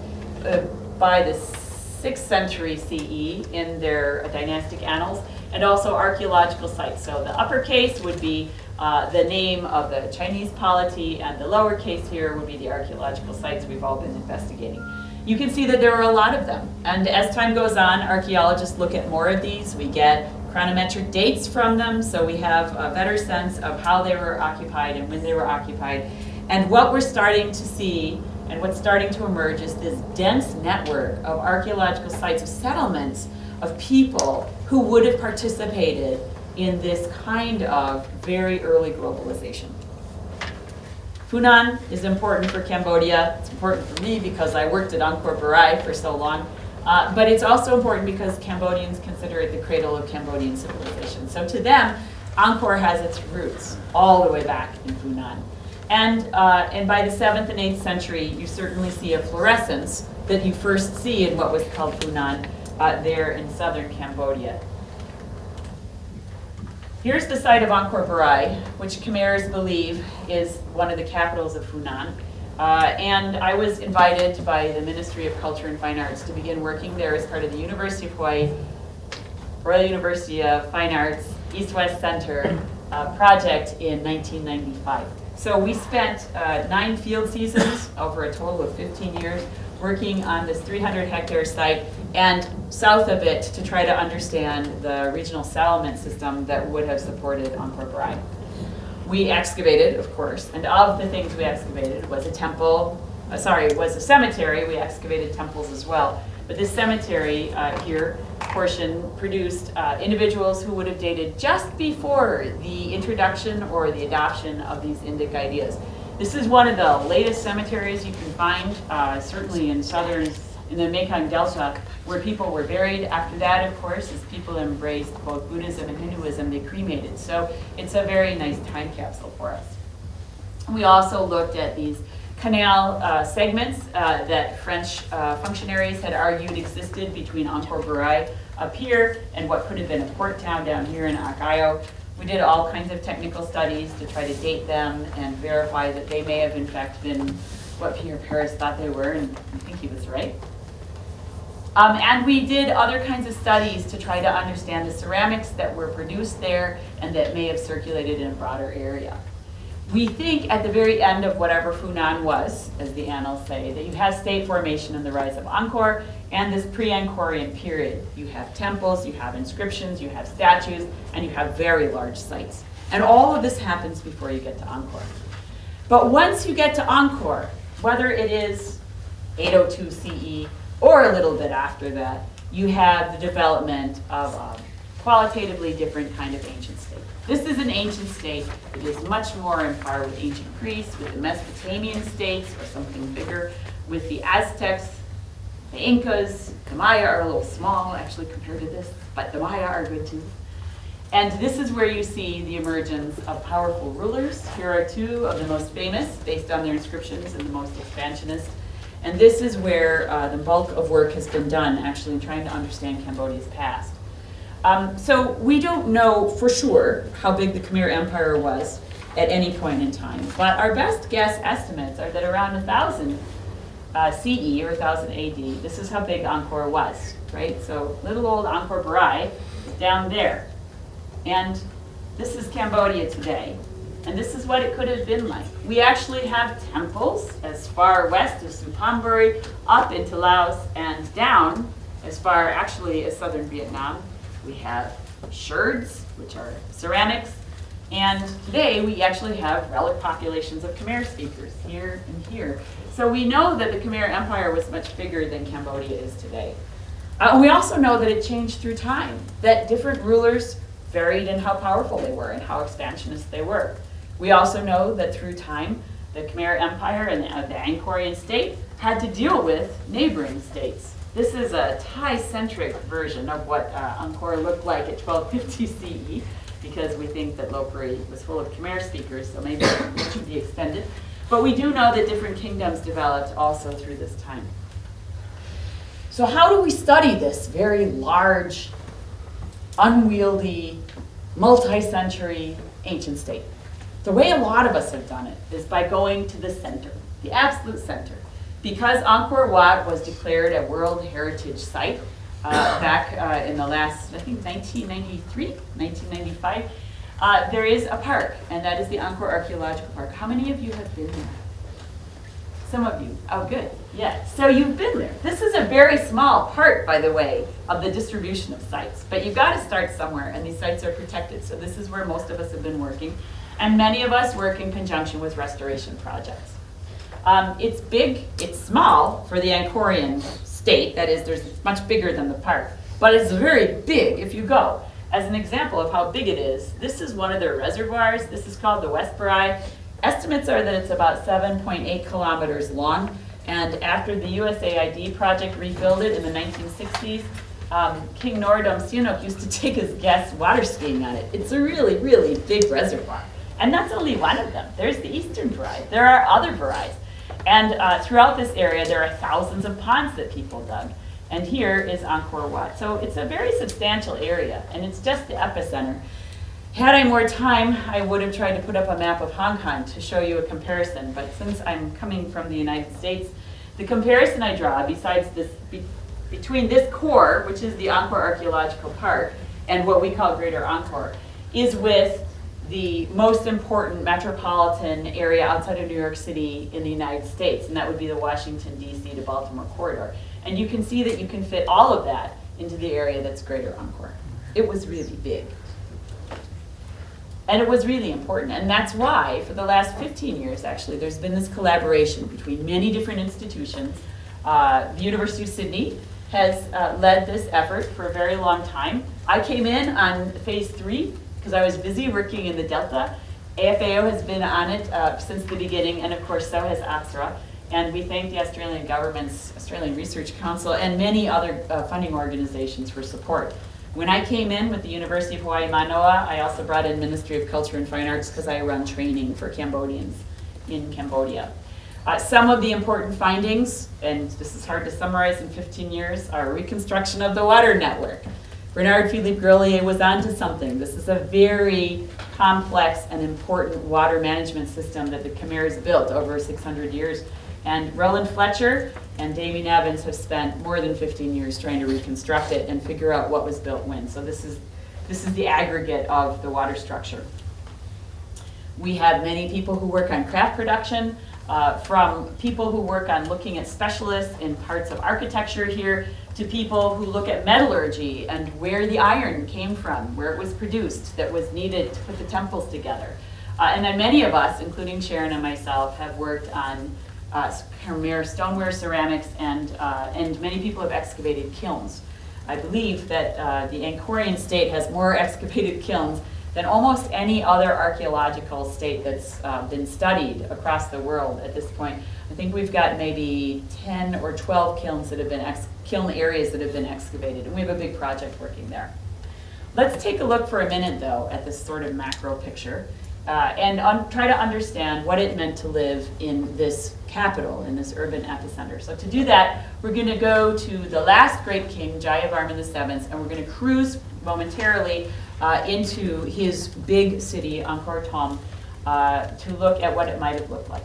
by the 6th century CE in their dynastic annals, and also archaeological sites. So the uppercase would be the name of the Chinese polity, and the lowercase here would be the archaeological sites we've all been investigating. You can see that there are a lot of them. And as time goes on, archaeologists look at more of these. We get chronometric dates from them, so we have a better sense of how they were occupied and when they were occupied. And what we're starting to see and what's starting to emerge is this dense network of archaeological sites, of settlements, of people who would have participated in this kind of very early globalization. Funan is important for Cambodia. It's important for me because I worked at Angkor Parai for so long. But it's also important because Cambodians consider it the cradle of Cambodian civilization. So to them, Angkor has its roots all the way back in Funan. And by the 7th and 8th century, you certainly see a fluorescence that you first see in what was called Funan there in southern Cambodia. Here's the site of Angkor Parai, which Khmers believe is one of the capitals of Funan. And I was invited by the Ministry of Culture and Fine Arts to begin working there as part of the University of Hawaii, Royal University of Fine Arts, East-West Center project in 1995. So we spent 9 field seasons over a total of 15 years working on this 300-hectare site and south of it to try to understand the regional settlement system that would have supported Angkor Parai. We excavated, of course, and of the things we excavated was a temple, was a cemetery. We excavated temples as well. But this cemetery here portion produced individuals who would have dated just before the introduction or the adoption of these Indic ideas. This is one of the latest cemeteries you can find, certainly in the Mekong Delta, where people were buried. After that, of course, as people embraced both Buddhism and Hinduism, they cremated. So it's a very nice time capsule for us. We also looked at these canal segments that French functionaries had argued existed between Angkor Parai up here and what could have been a port town down here in Akayo. We did all kinds of technical studies to try to date them and verify that they may have in fact been what Pierre Paris thought they were, and I think he was right. And we did other kinds of studies to try to understand the ceramics that were produced there and that may have circulated in a broader area. We think at the very end of whatever Funan was, as the annals say, that you have state formation and the rise of Angkor and this pre-Angkorian period. You have temples, you have inscriptions, you have statues, and you have very large sites. And all of this happens before you get to Angkor. But once you get to Angkor, whether it is 802 CE or a little bit after that, you have the development of a qualitatively different kind of ancient state. This is an ancient state. It is much more on par with ancient Greece, with the Mesopotamian states, or something bigger, with the Aztecs, the Incas. The Maya are a little small, actually, compared to this, but the Maya are good too. And this is where you see the emergence of powerful rulers. Here are two of the most famous, based on their inscriptions, and the most expansionist. And this is where the bulk of work has been done, actually, in trying to understand Cambodia's past. So we don't know for sure how big the Khmer Empire was at any point in time, but our best guess estimates are that around 1000 CE or 1000 AD, this is how big Angkor was, right? So little old Angkor Barai is down there. And this is Cambodia today. And this is what it could have been like. We actually have temples as far west as Suphanburi, up into Laos, and down as far actually as southern Vietnam. We have sherds, which are ceramics, and today we actually have relic populations of Khmer speakers here and here. So we know that the Khmer Empire was much bigger than Cambodia is today. And we also know that it changed through time, that different rulers varied in how powerful they were and how expansionist they were. We also know that through time, the Khmer Empire and the Angkorian state had to deal with neighboring states. This is a Thai-centric version of what Angkor looked like at 1250 CE, because we think that Lopburi was full of Khmer speakers, so maybe it should be extended. But we do know that different kingdoms developed also through this time. So how do we study this very large, unwieldy, multi-century ancient state? The way a lot of us have done it is by going to the center, the absolute center. Because Angkor Wat was declared a World Heritage Site back in the last, I think, 1993, 1995, there is a park, and that is the Angkor Archaeological Park. How many of you have been there? Some of you. Oh, good. Yeah. So you've been there. This is a very small part, by the way, of the distribution of sites. But you've got to start somewhere, and these sites are protected. So this is where most of us have been working. And many of us work in conjunction with restoration projects. It's big, it's small for the Angkorian state, that is, it's much bigger than the park, but it's very big if you go. As an example of how big it is, this is one of their reservoirs. This is called the West Barai. Estimates are that it's about 7.8 kilometers long, and after the USAID project refilled it in the 1960s, King Norodom Sihanouk used to take his guests water skiing on it. It's a really, really big reservoir. And that's only one of them. There's the Eastern Barai. There are other Barais. And throughout this area, there are thousands of ponds that people dug. And here is Angkor Wat. So it's a very substantial area, and it's just the epicenter. Had I more time, I would have tried to put up a map of Hong Kong to show you a comparison. But since I'm coming from the United States, the comparison I draw, besides this, between this core, which is the Angkor Archaeological Park, and what we call Greater Angkor, is with the most important metropolitan area outside of New York City in the United States, and that would be the Washington, D.C. to Baltimore corridor. And you can see that you can fit all of that into the area that's Greater Angkor. It was really big. And it was really important, and that's why for the last 15 years, actually, there's been this collaboration between many different institutions. The University of Sydney has led this effort for a very long time. I came in on phase 3, because I was busy working in the Delta. AFAO has been on it since the beginning, and of course so has APSRA. And we thank the Australian government's Australian Research Council and many other funding organizations for support. When I came in with the University of Hawaii Manoa, I also brought in Ministry of Culture and Fine Arts because I run training for Cambodians in Cambodia. Some of the important findings, and this is hard to summarize in 15 years, are reconstruction of the water network. Bernard Philippe Grelier was onto something. This is a very complex and important water management system that the Khmer's built over 600 years. And Roland Fletcher and Damien Evans have spent more than 15 years trying to reconstruct it and figure out what was built when. So this is the aggregate of the water structure. We have many people who work on craft production, from people who work on looking at specialists in parts of architecture here, to people who look at metallurgy and where the iron came from, where it was produced, that was needed to put the temples together. And then many of us, including Sharon and myself, have worked on Khmer stoneware ceramics, and many people have excavated kilns. I believe that the Angkorian state has more excavated kilns than almost any other archaeological state that's been studied across the world at this point. I think we've got maybe 10 or 12 kilns that have been kiln areas that have been excavated, and we have a big project working there. Let's take a look for a minute, though, at this sort of macro picture and try to understand what it meant to live in this capital, in this urban epicenter. So to do that, we're going to go to the last great king, Jayavarman VII, and we're going to cruise momentarily into his big city, Angkor Thom, to look at what it might have looked like.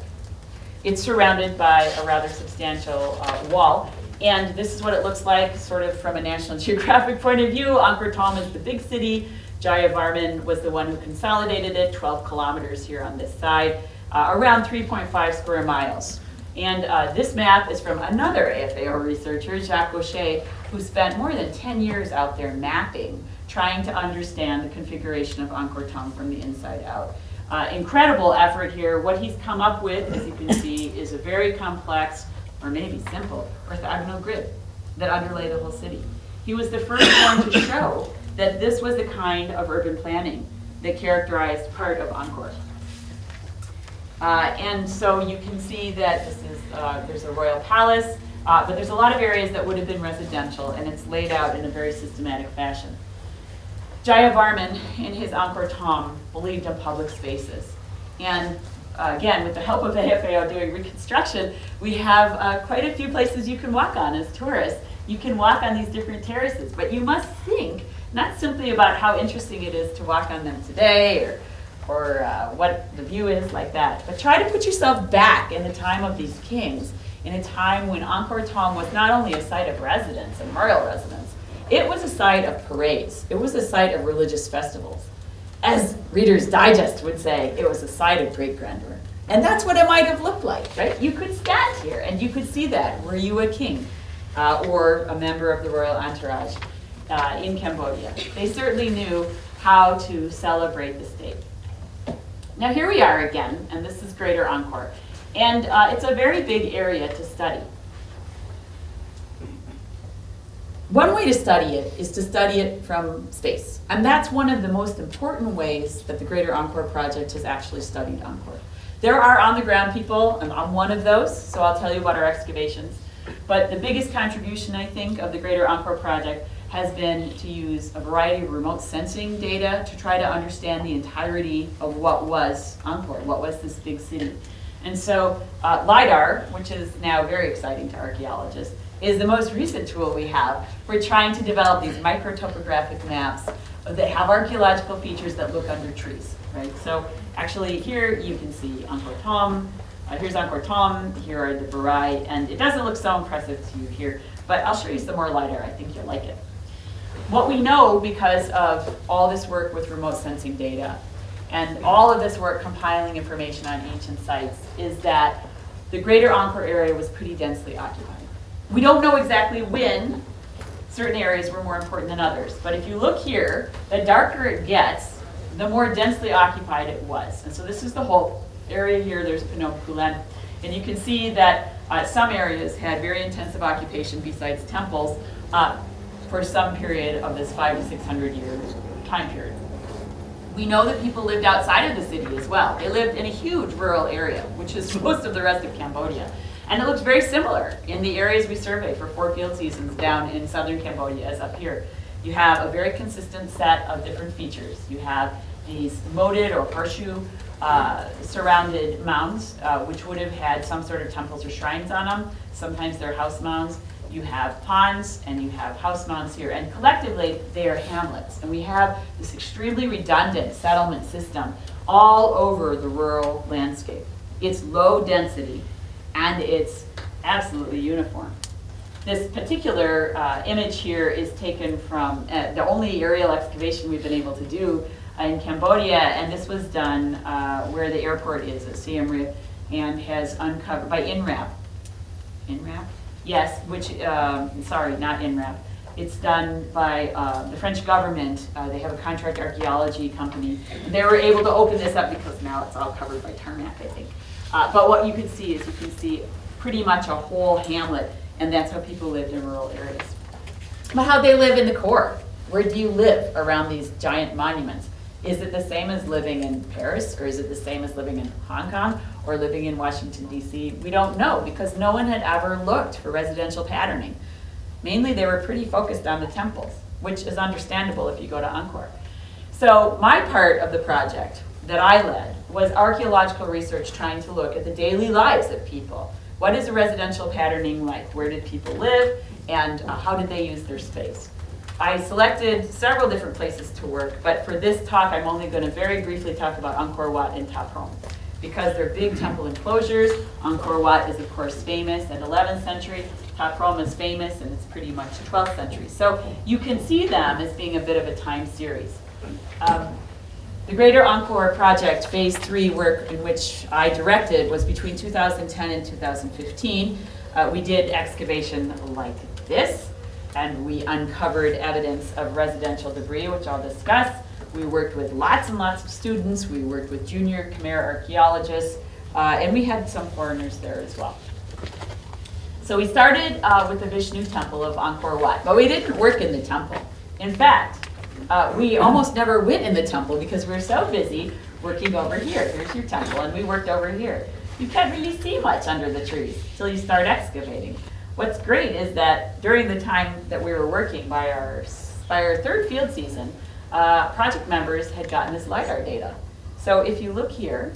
It's surrounded by a rather substantial wall, and this is what it looks like sort of from a National Geographic point of view. Angkor Thom is the big city. Jayavarman was the one who consolidated it, 12 kilometers here on this side, around 3.5 square miles. And this map is from another AFAO researcher, CUHK, who spent more than 10 years out there mapping, trying to understand the configuration of Angkor Thom from the inside out. Incredible effort here. What he's come up with, as you can see, is a very complex, or maybe simple, orthogonal grid that underlay the whole city. He was the first one to show that this was the kind of urban planning that characterized part of Angkor. And so you can see that this is, there's a royal palace, but there's a lot of areas that would have been residential, and it's laid out in a very systematic fashion. Jayavarman, in his Angkor Thom, believed in public spaces. And again, with the help of AFAO doing reconstruction, we have quite a few places you can walk on as tourists. You can walk on these different terraces, but you must think not simply about how interesting it is to walk on them today or what the view is like that, but try to put yourself back in the time of these kings, in a time when Angkor Thom was not only a site of residence and royal residence, it was a site of parades. It was a site of religious festivals. As Reader's Digest would say, it was a site of great grandeur. And that's what it might have looked like, right? You could stand here and you could see that. Were you a king or a member of the royal entourage in Cambodia? They certainly knew how to celebrate the state. Now here we are again, and this is Greater Angkor. And it's a very big area to study. One way to study it is to study it from space. And that's one of the most important ways that the Greater Angkor Project has actually studied Angkor. There are on-the-ground people, and I'm one of those, so I'll tell you about our excavations. But the biggest contribution, I think, of the Greater Angkor Project has been to use a variety of remote sensing data to try to understand the entirety of what was Angkor, what was this big city. And so LiDAR, which is now very exciting to archaeologists, is the most recent tool we have for trying to develop these microtopographic maps that have archaeological features that look under trees, right? So actually here you can see Angkor Thom. Here's Angkor Thom, here are the Barai, and it doesn't look so impressive to you here, but I'll show you some more LiDAR. I think you'll like it. What we know because of all this work with remote sensing data and all of this work compiling information on ancient sites is that the Greater Angkor area was pretty densely occupied. We don't know exactly when certain areas were more important than others, but if you look here, the darker it gets, the more densely occupied it was. And so this is the whole area here. There's Phnom Kulen, and you can see that some areas had very intensive occupation besides temples for some period of this 500 to 600 year time period. We know that people lived outside of the city as well. They lived in a huge rural area, which is most of the rest of Cambodia. And it looks very similar in the areas we survey for 4 field seasons down in southern Cambodia as up here. You have a very consistent set of different features. You have these moated or horseshoe surrounded mounds, which would have had some sort of temples or shrines on them. Sometimes they're house mounds. You have ponds and you have house mounds here. And collectively, they are hamlets. And we have this extremely redundant settlement system all over the rural landscape. It's low density and it's absolutely uniform. This particular image here is taken from the only aerial excavation we've been able to do in Cambodia, and this was done where the airport is at Siem Reap, and has uncovered by INRAP. INRAP? Yes, which, sorry, not INRAP. It's done by the French government. They have a contract archaeology company. They were able to open this up because now it's all covered by tarmac, I think. But what you can see is pretty much a whole hamlet, and that's how people lived in rural areas. But how they live in the core. Where do you live around these giant monuments? Is it the same as living in Paris, or is it the same as living in Hong Kong, or living in Washington, D.C.? We don't know, because no one had ever looked for residential patterning. Mainly, they were pretty focused on the temples, which is understandable if you go to Angkor. So my part of the project that I led was archaeological research trying to look at the daily lives of people. What is a residential patterning like? Where did people live, and how did they use their space? I selected several different places to work, but for this talk, I'm only going to very briefly talk about Angkor Wat and Ta Prohm, because they're big temple enclosures. Angkor Wat is, of course, famous at 11th century. Ta Prohm is famous, and it's pretty much 12th century. So you can see them as being a bit of a time series. The Greater Angkor Project Phase 3 work, in which I directed, was between 2010 and 2015. We did excavation like this, and we uncovered evidence of residential debris, which I'll discuss. We worked with lots and lots of students. We worked with junior Khmer archaeologists, and we had some foreigners there as well. So we started with the Vishnu temple of Angkor Wat, but we didn't work in the temple. In fact, we almost never went in the temple because we were so busy working over here. Here's your temple, and we worked over here. You can't really see much under the trees until you start excavating. What's great is that during the time that we were working, by our third field season, project members had gotten this LiDAR data. So if you look here,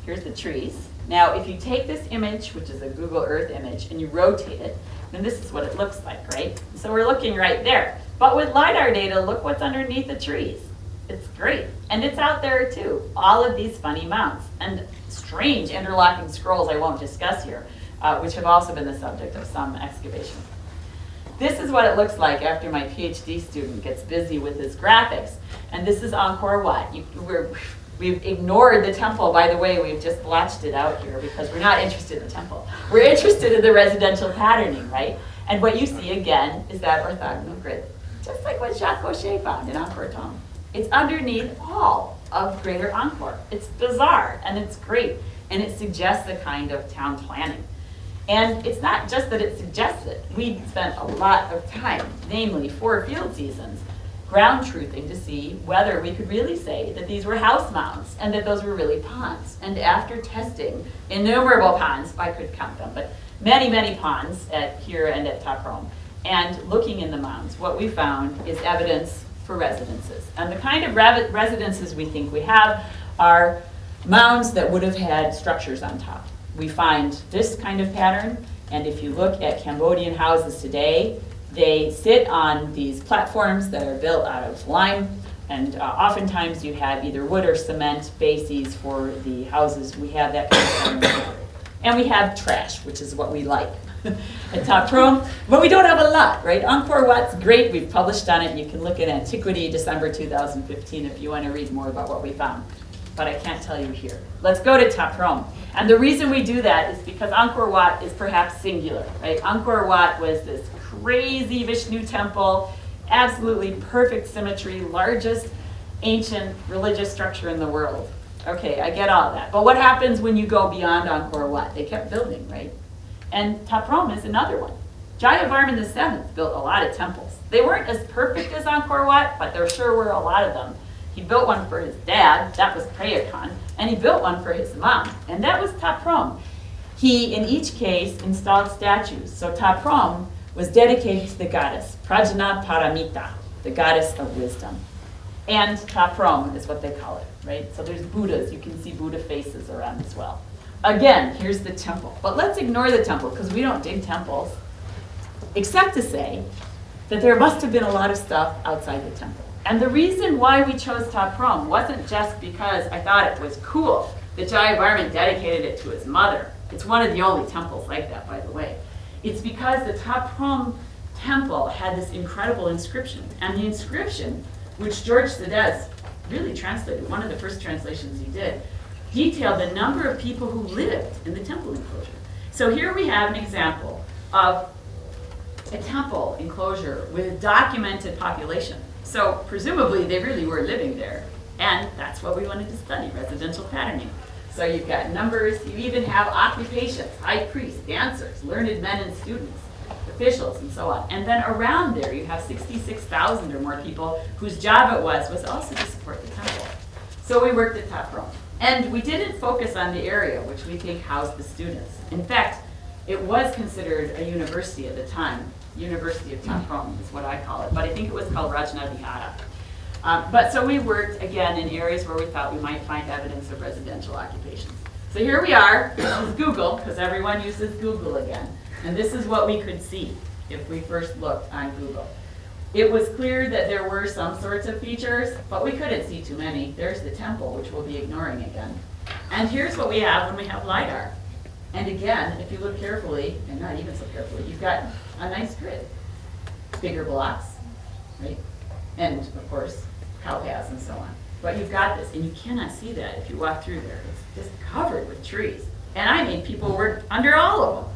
here's the trees. Now, if you take this image, which is a Google Earth image, and you rotate it, then this is what it looks like, right? So we're looking right there. But with LiDAR data, look what's underneath the trees. It's great. And it's out there too. All of these funny mounts and strange interlocking scrolls I won't discuss here, which have also been the subject of some excavation. This is what it looks like after my PhD student gets busy with his graphics. And this is Angkor Wat. We've ignored the temple, by the way. We've just blotched it out here because we're not interested in the temple. We're interested in the residential patterning, right? And what you see again is that orthogonal grid, just like what CUHK found in Angkor Thom. It's underneath all of Greater Angkor. It's bizarre, and it's great, and it suggests a kind of town planning. And it's not just that it suggests it. We spent a lot of time, namely 4 field seasons, ground truthing to see whether we could really say that these were house mounds and that those were really ponds. And after testing innumerable ponds, I could count them, but many, many ponds here and at Ta Prohm, and looking in the mounds, what we found is evidence for residences. And the kind of residences we think we have are mounds that would have had structures on top. We find this kind of pattern, and if you look at Cambodian houses today, they sit on these platforms that are built out of lime, and oftentimes you have either wood or cement bases for the houses. We have that kind of pattern. And we have trash, which is what we like at Ta Prohm, but we don't have a lot, right? Angkor Wat's great. We've published on it. You can look at Antiquity, December 2015, if you want to read more about what we found. But I can't tell you here. Let's go to Ta Prohm. And the reason we do that is because Angkor Wat is perhaps singular, right? Angkor Wat was this crazy Vishnu temple, absolutely perfect symmetry, largest ancient religious structure in the world. Okay, I get all that. But what happens when you go beyond Angkor Wat? They kept building, right? And Ta Prohm is another one. Jayavarman VII built a lot of temples. They weren't as perfect as Angkor Wat, but there sure were a lot of them. He built one for his dad, that was Preah, and he built one for his mom, and that was Ta Prohm. He, in each case, installed statues. So Ta Prohm was dedicated to the goddess, Prajna Paramita, the goddess of wisdom. And Ta Prohm is what they call it, right? So there's Buddhas. You can see Buddha faces around as well. Again, here's the temple. But let's ignore the temple because we don't dig temples, except to say that there must have been a lot of stuff outside the temple. And the reason why we chose Ta Prohm wasn't just because I thought it was cool that Jayavarman dedicated it to his mother. It's one of the only temples like that, by the way. It's because the Ta Prohm temple had this incredible inscription. And the inscription, which George Sedez really translated, one of the first translations he did, detailed the number of people who lived in the temple enclosure. So here we have an example of a temple enclosure with documented population. So presumably they really were living there, and that's what we wanted to study, residential patterning. So you've got numbers, you even have occupations, high priests, dancers, learned men and students. The officials and so on. And then around there, you have 66,000 or more people whose job it was also to support the temple. So we worked at Top Rome. And we didn't focus on the area, which we think housed the students. In fact, it was considered a university at the time. University of Top Rome is what I call it, but I think it was called Rajna Vihara. But so we worked, again, in areas where we thought we might find evidence of residential occupation. So here we are. This is Google, because everyone uses Google again. And this is what we could see if we first looked on Google. It was clear that there were some sorts of features, but we couldn't see too many. There's the temple, which we'll be ignoring again. And here's what we have when we have LiDAR. And again, if you look carefully, and not even so carefully, you've got a nice grid. Bigger blocks, right? And of course, cow paths and so on. But you've got this, and you cannot see that if you walk through there. It's just covered with trees. And I mean, people were under all of them.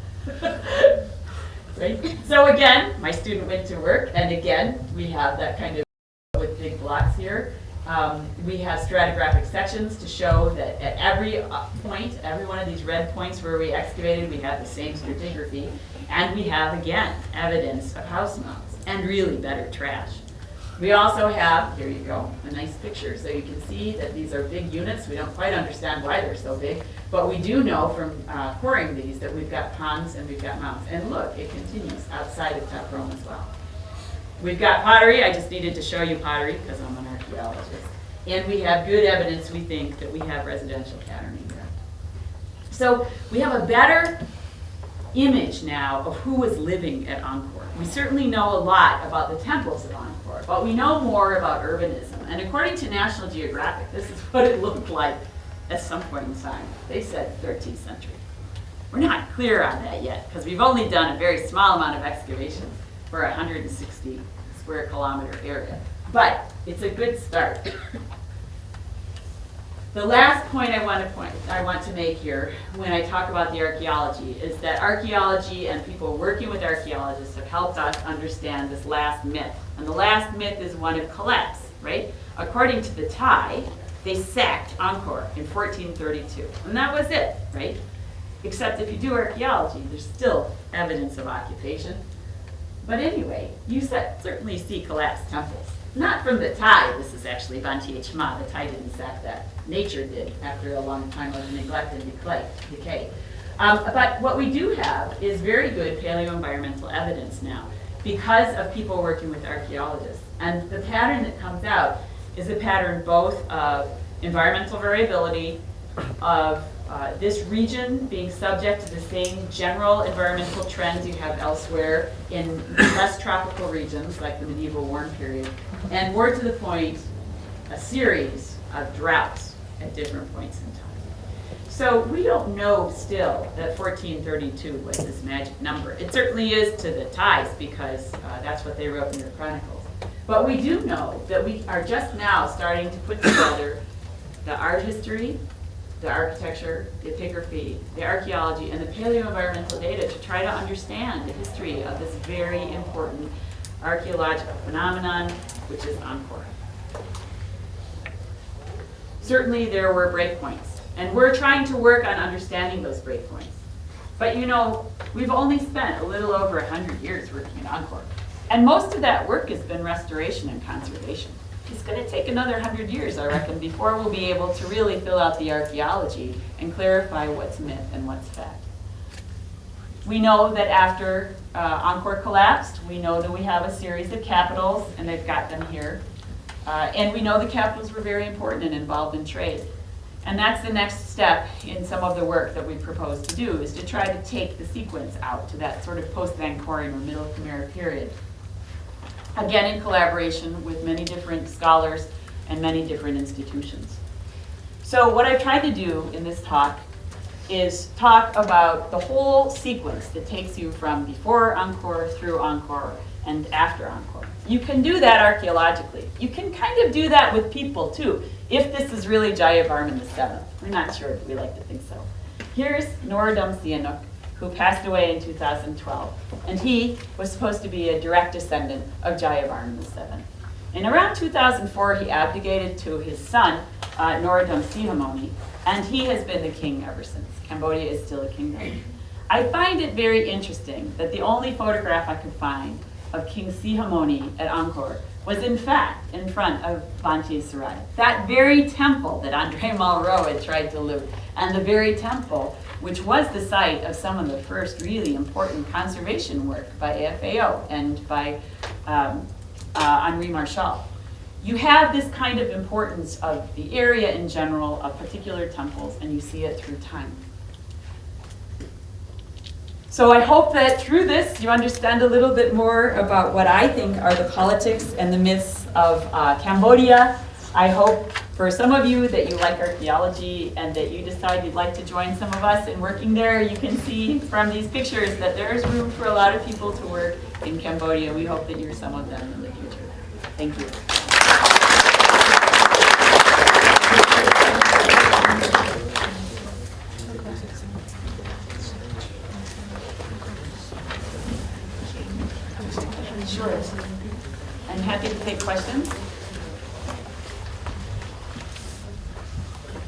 Right? So again, my student went to work, and again, we have that kind of with big blocks here. We have stratigraphic sections to show that at every point, every one of these red points where we excavated, we have the same stratigraphy. And we have, again, evidence of house mounds and really better trash. We also have, here you go, a nice picture. So you can see that these are big units. We don't quite understand why they're so big, but we do know from pouring these that we've got ponds and we've got mounds. And look, it continues outside of Top Rome as well. We've got pottery. I just needed to show you pottery because I'm an archaeologist. And we have good evidence, we think, that we have residential patterning there. So we have a better image now of who was living at Angkor. We certainly know a lot about the temples of Angkor, but we know more about urbanism. And according to National Geographic, this is what it looked like at some point in time. They said 13th century. We're not clear on that yet because we've only done a very small amount of excavation for a 160 square kilometer area. But it's a good start. The last point I want to make here when I talk about the archaeology is that archaeology and people working with archaeologists have helped us understand this last myth. And the last myth is one of collapse, right? According to the Thai, they sacked Angkor in 1432. And that was it, right? Except if you do archaeology, there's still evidence of occupation. But anyway, you certainly see collapsed temples. Not from the Thai. This is actually Bantiye Chma. The Thai didn't sack that. Nature did after a long time of neglect and decay. But what we do have is very good paleoenvironmental evidence now because of people working with archaeologists. And the pattern that comes out is a pattern both of environmental variability, of this region being subject to the same general environmental trends you have elsewhere in less tropical regions like the medieval warm period, and more to the point, a series of droughts at different points in time. So we don't know still that 1432 was this magic number. It certainly is to the Thais because that's what they wrote in their chronicles. But we do know that we are just now starting to put together the art history, the architecture, the epigraphy, the archaeology, and the paleoenvironmental data to try to understand the history of this very important archaeological phenomenon, which is Angkor. Certainly there were breakpoints, and we're trying to work on understanding those breakpoints. But you know, we've only spent a little over 100 years working at Angkor, and most of that work has been restoration and conservation. It's going to take another 100 years, I reckon, before we'll be able to really fill out the archaeology and clarify what's myth and what's fact. We know that after Angkor collapsed, we know that we have a series of capitals, and they've got them here. And we know the capitals were very important and involved in trade. And that's the next step in some of the work that we propose to do, is to try to take the sequence out to that sort of post-Angkorian or Middle Khmer period. Again, in collaboration with many different scholars and many different institutions. So what I've tried to do in this talk is talk about the whole sequence that takes you from before Angkor, through Angkor, and after Angkor. You can do that archaeologically. You can kind of do that with people too, if this is really Jayavarman VII. We're not sure if we like to think so. Here's Norodom Sihanouk, who passed away in 2012. And he was supposed to be a direct descendant of Jayavarman VII. In around 2004, he abdicated to his son, Norodom Sihamoni, and he has been the king ever since. Cambodia is still a kingdom. I find it very interesting that the only photograph I could find of King Sihamoni at Angkor was in fact in front of Bantiya Sarai, that very temple that Andre Malraux had tried to loot, and the very temple which was the site of some of the first really important conservation work by AFAO and by Henri Marchal. You have this kind of importance of the area in general, of particular temples, and you see it through time. So I hope that through this you understand a little bit more about what I think are the politics and the myths of Cambodia. I hope for some of you that you like archaeology and that you decide you'd like to join some of us in working there. You can see from these pictures that there is room for a lot of people to work in Cambodia. We hope that you're some of them in the future. Thank you. Sure. I'm happy to take questions.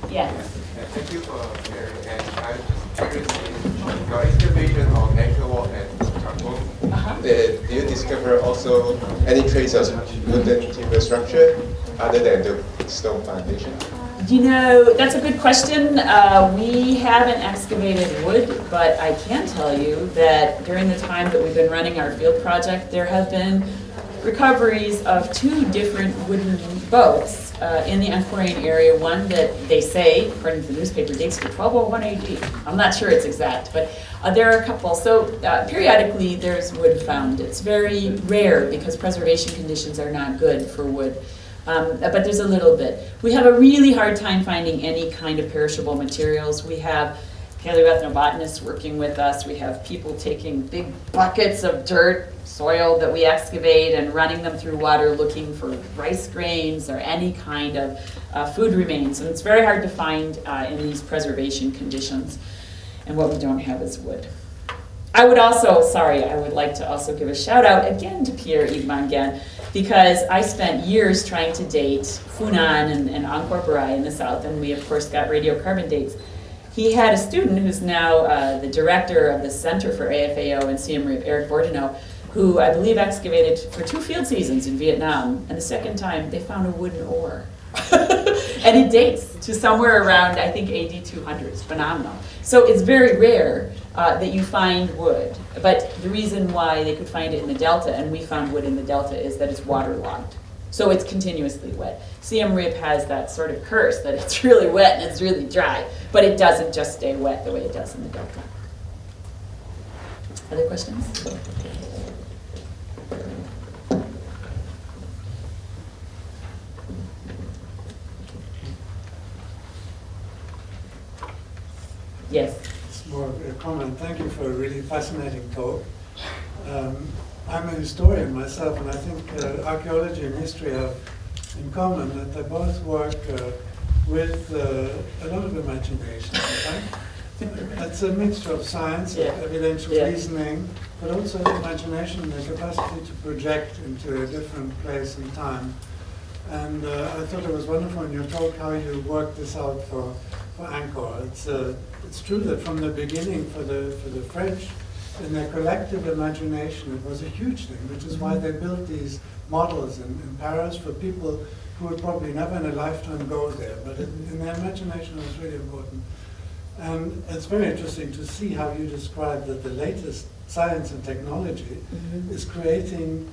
Yes. Thank you for sharing. And I'm just curious, in your excavation on Angkor and Angkor, do you discover also any traces of wooden timber structure other than the stone foundation? You know, that's a good question. We haven't excavated wood, but I can tell you that during the time that we've been running our field project, there have been recoveries of 2 different wooden boats in the Angkorian area. One that they say, according to the newspaper, dates to 1201 AD. I'm not sure it's exact, but there are a couple. So periodically there's wood found. It's very rare because preservation conditions are not good for wood. But there's a little bit. We have a really hard time finding any kind of perishable materials. We have paleoethnobotanists working with us. We have people taking big buckets of dirt, soil that we excavate and running them through water looking for rice grains or any kind of food remains. And it's very hard to find in these preservation conditions. And what we don't have is wood. I would like to also give a shout out again to Pierre Igmangan, because I spent years trying to date Funan and Angkor Barai in the south, and we of course got radiocarbon dates. He had a student who's now the director of the Center for AFAO and Siem Reap, Eric Bordenau, who I believe excavated for 2 field seasons in Vietnam, and the second time they found a wooden oar. And it dates to somewhere around, I think, AD 200. It's phenomenal. So it's very rare that you find wood. But the reason why they could find it in the delta, and we found wood in the delta, is that it's waterlogged. So it's continuously wet. Siem Reap has that sort of curse that it's really wet and it's really dry, but it doesn't just stay wet the way it does in the delta. Other questions? Yes. It's more of a comment. Thank you for a really fascinating talk. I'm a historian myself, and I think archaeology and history have in common that they both work with a lot of imagination. It's a mixture of science, evidential reasoning, but also imagination and the capacity to project into a different place and time. And I thought it was wonderful in your talk how you worked this out for Angkor. It's true that from the beginning for the French, in their collective imagination, it was a huge thing, which is why they built these models in Paris for people who would probably never in a lifetime go there. But in their imagination, it was really important. And it's very interesting to see how you describe that the latest science and technology is creating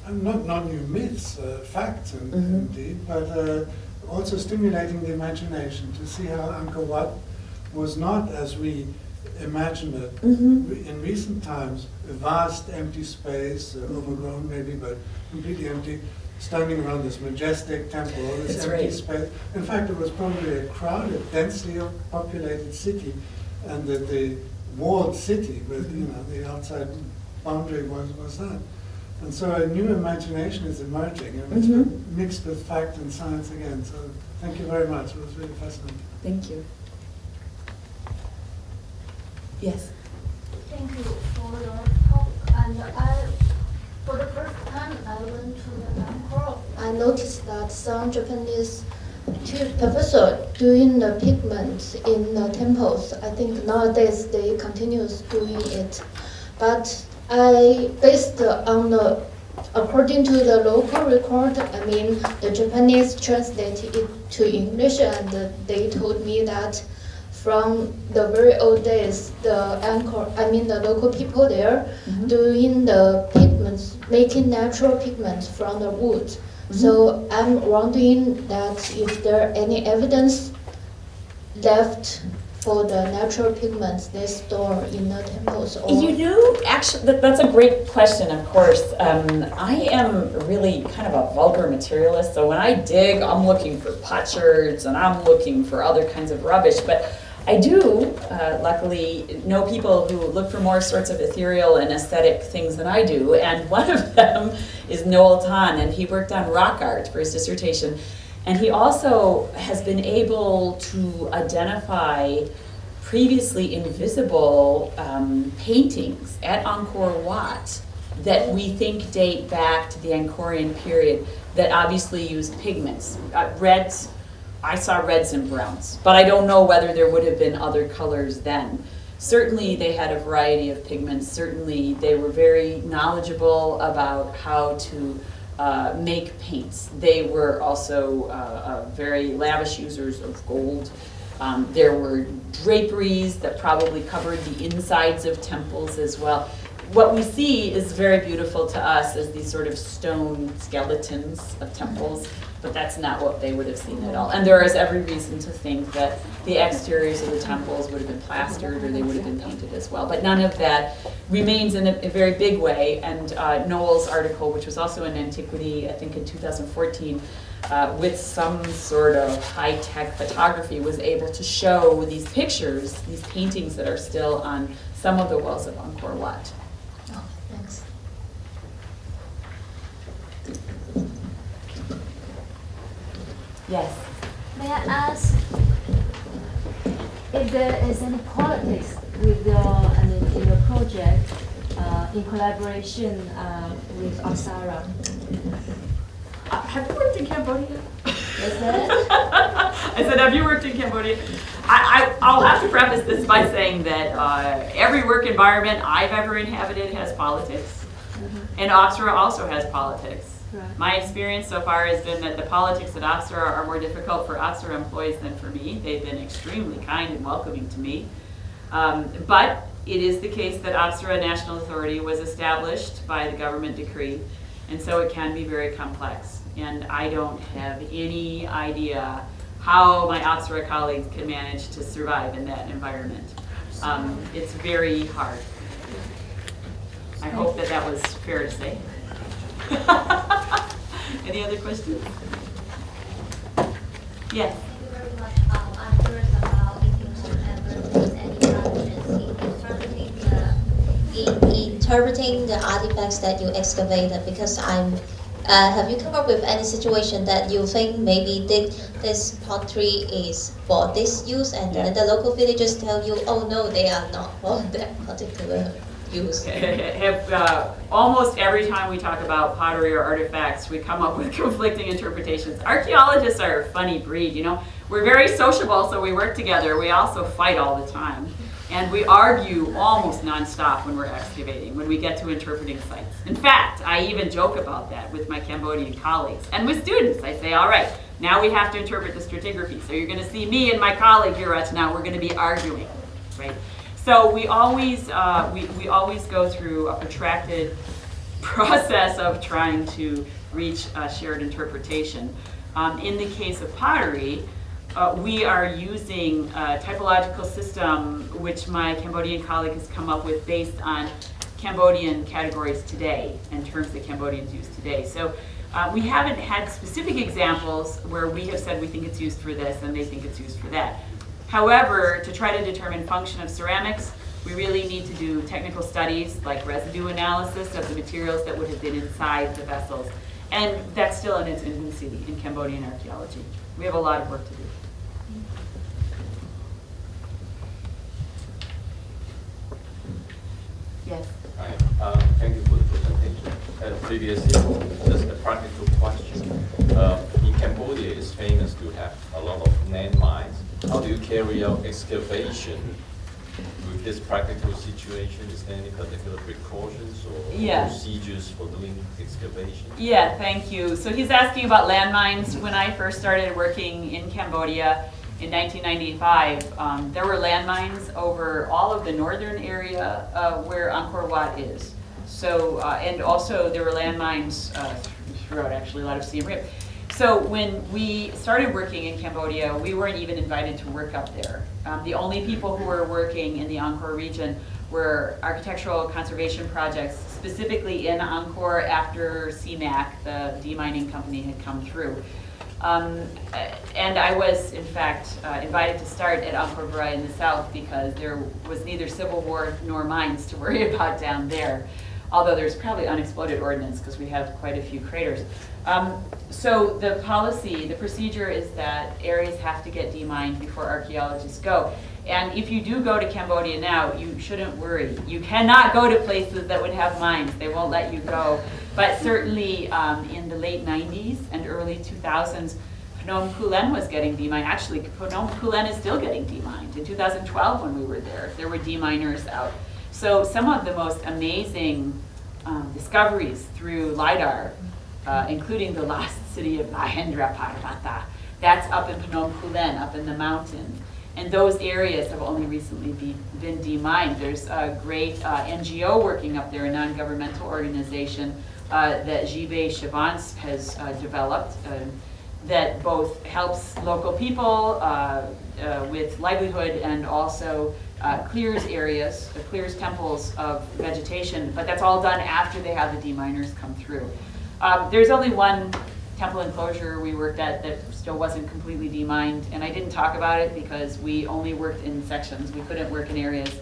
not new myths, facts indeed, but also stimulating the imagination to see how Angkor Wat was not as we imagined it in recent times, a vast empty space, overgrown maybe, but completely empty, standing around this majestic temple, this empty space. In fact, it was probably a crowded, densely populated city, and that the walled city with the outside boundary was that. And so a new imagination is emerging, and it's mixed with fact and science again. So thank you very much. It was really fascinating. Thank you. Yes. Thank you for your talk. And for the first time I went to the Angkor, I noticed that some Japanese Professor, doing the pigments in the temples, I think nowadays they continue doing it. But based on according to the local record, I mean, the Japanese translated it to English, and they told me that from the very old days, the Angkor, I mean the local people there, doing the pigments, making natural pigments from the wood. So I'm wondering that if there are any evidence left for the natural pigments they store in the temples. Or You know, actually, that's a great question, of course. I am really kind of a vulgar materialist, so when I dig, I'm looking for potsherds and I'm looking for other kinds of rubbish, but I do, luckily, know people who look for more sorts of ethereal and aesthetic things than I do, and one of them is Noel Tan, and he worked on rock art for his dissertation, and he also has been able to identify previously invisible paintings at Angkor Wat that we think date back to the Angkorian period that obviously use pigments, reds. I saw reds and browns, but I don't know whether there would have been other colors then. Certainly they had a variety of pigments. Certainly they were very knowledgeable about how to make paints. They were also very lavish users of gold. There were draperies that probably covered the insides of temples as well. What we see is very beautiful to us as these sort of stone skeletons of temples, but that's not what they would have seen at all. And there is every reason to think that the exteriors of the temples would have been plastered or they would have been painted as well. But none of that remains in a very big way. And Noel's article, which was also in Antiquity, I think in 2014, with some sort of high-tech photography, was able to show these pictures, these paintings that are still on some of the walls of Angkor Wat. Oh, thanks. Yes. May I ask if there is any politics with in your project in collaboration with Apsara? Have you worked in Cambodia? Is that? I said, have you worked in Cambodia? I'll have to preface this by saying that every work environment I've ever inhabited has politics, and Apsara also has politics. Right. My experience so far has been that the politics at Apsara are more difficult for Apsara employees than for me. They've been extremely kind and welcoming to me. But it is the case that Apsara National Authority was established by the government decree, and so it can be very complex. And I don't have any idea how my Apsara colleagues can manage to survive in that environment. It's very hard. I hope that that was fair to say. Any other questions? Yes. Thank you very much. I'm curious about if you have ever faced any challenges in interpreting the artifacts that you excavated, because have you come up with any situation that you think maybe this pottery is for this use, and then the local villagers tell you, oh no, they are not for that particular use? Almost every time we talk about pottery or artifacts, we come up with conflicting interpretations. Archaeologists are a funny breed, you know. We're very sociable, so we work together. We also fight all the time. And we argue almost nonstop when we're excavating, when we get to interpreting sites. In fact, I even joke about that with my Cambodian colleagues. And with students, I say, all right, now we have to interpret the stratigraphy. So you're going to see me and my colleague here right now, we're going to be arguing, right? So we always go through a protracted process of trying to reach a shared interpretation. In the case of pottery, we are using a typological system which my Cambodian colleague has come up with based on Cambodian categories today and terms that Cambodians use today. So we haven't had specific examples where we have said we think it's used for this and they think it's used for that. However, to try to determine function of ceramics, we really need to do technical studies like residue analysis of the materials that would have been inside the vessels. And that's still in its infancy in Cambodian archaeology. We have a lot of work to do. Yes. Hi, thank you for the presentation. Previously, just a practical question. In Cambodia, it's famous to have carry out excavation with this practical situation? Is there any particular precautions or Yeah. procedures for doing excavation? Yeah, thank you. So he's asking about landmines. When I first started working in Cambodia in 1995, there were landmines over all of the northern area where Angkor Wat is. So, and also there were landmines throughout actually a lot of Siem Reap. So when we started working in Cambodia, we weren't even invited to work up there. The only people who were working in the Angkor region were architectural conservation projects, specifically in Angkor after CUHK, the demining company, had come through. And I was, in fact, invited to start at Angkor Wat in the south because there was neither civil war nor mines to worry about down there. Although there's probably unexploded ordnance because we have quite a few craters. So the policy, the procedure is that areas have to get demined before archaeologists go. And if you do go to Cambodia now, you shouldn't worry. You cannot go to places that would have mines. They won't let you go. But certainly in the late 90s and early 2000s, Phnom Kulen was getting demined. Actually, Phnom Kulen is still getting demined. In 2012 when we were there were deminers out. So some of the most amazing discoveries through LiDAR, including the lost city of Mahendra Parvata, that's up in Phnom Kulen, up in the mountains. And those areas have only recently been demined. There's a great NGO working up there, a non-governmental organization that Jibe Shivans has developed that both helps local people with livelihood and also clears areas, clears temples of vegetation, but that's all done after they have the deminers come through. There's only one temple enclosure we worked at that still wasn't completely demined, and I didn't talk about it because we only worked in sections. We couldn't work in areas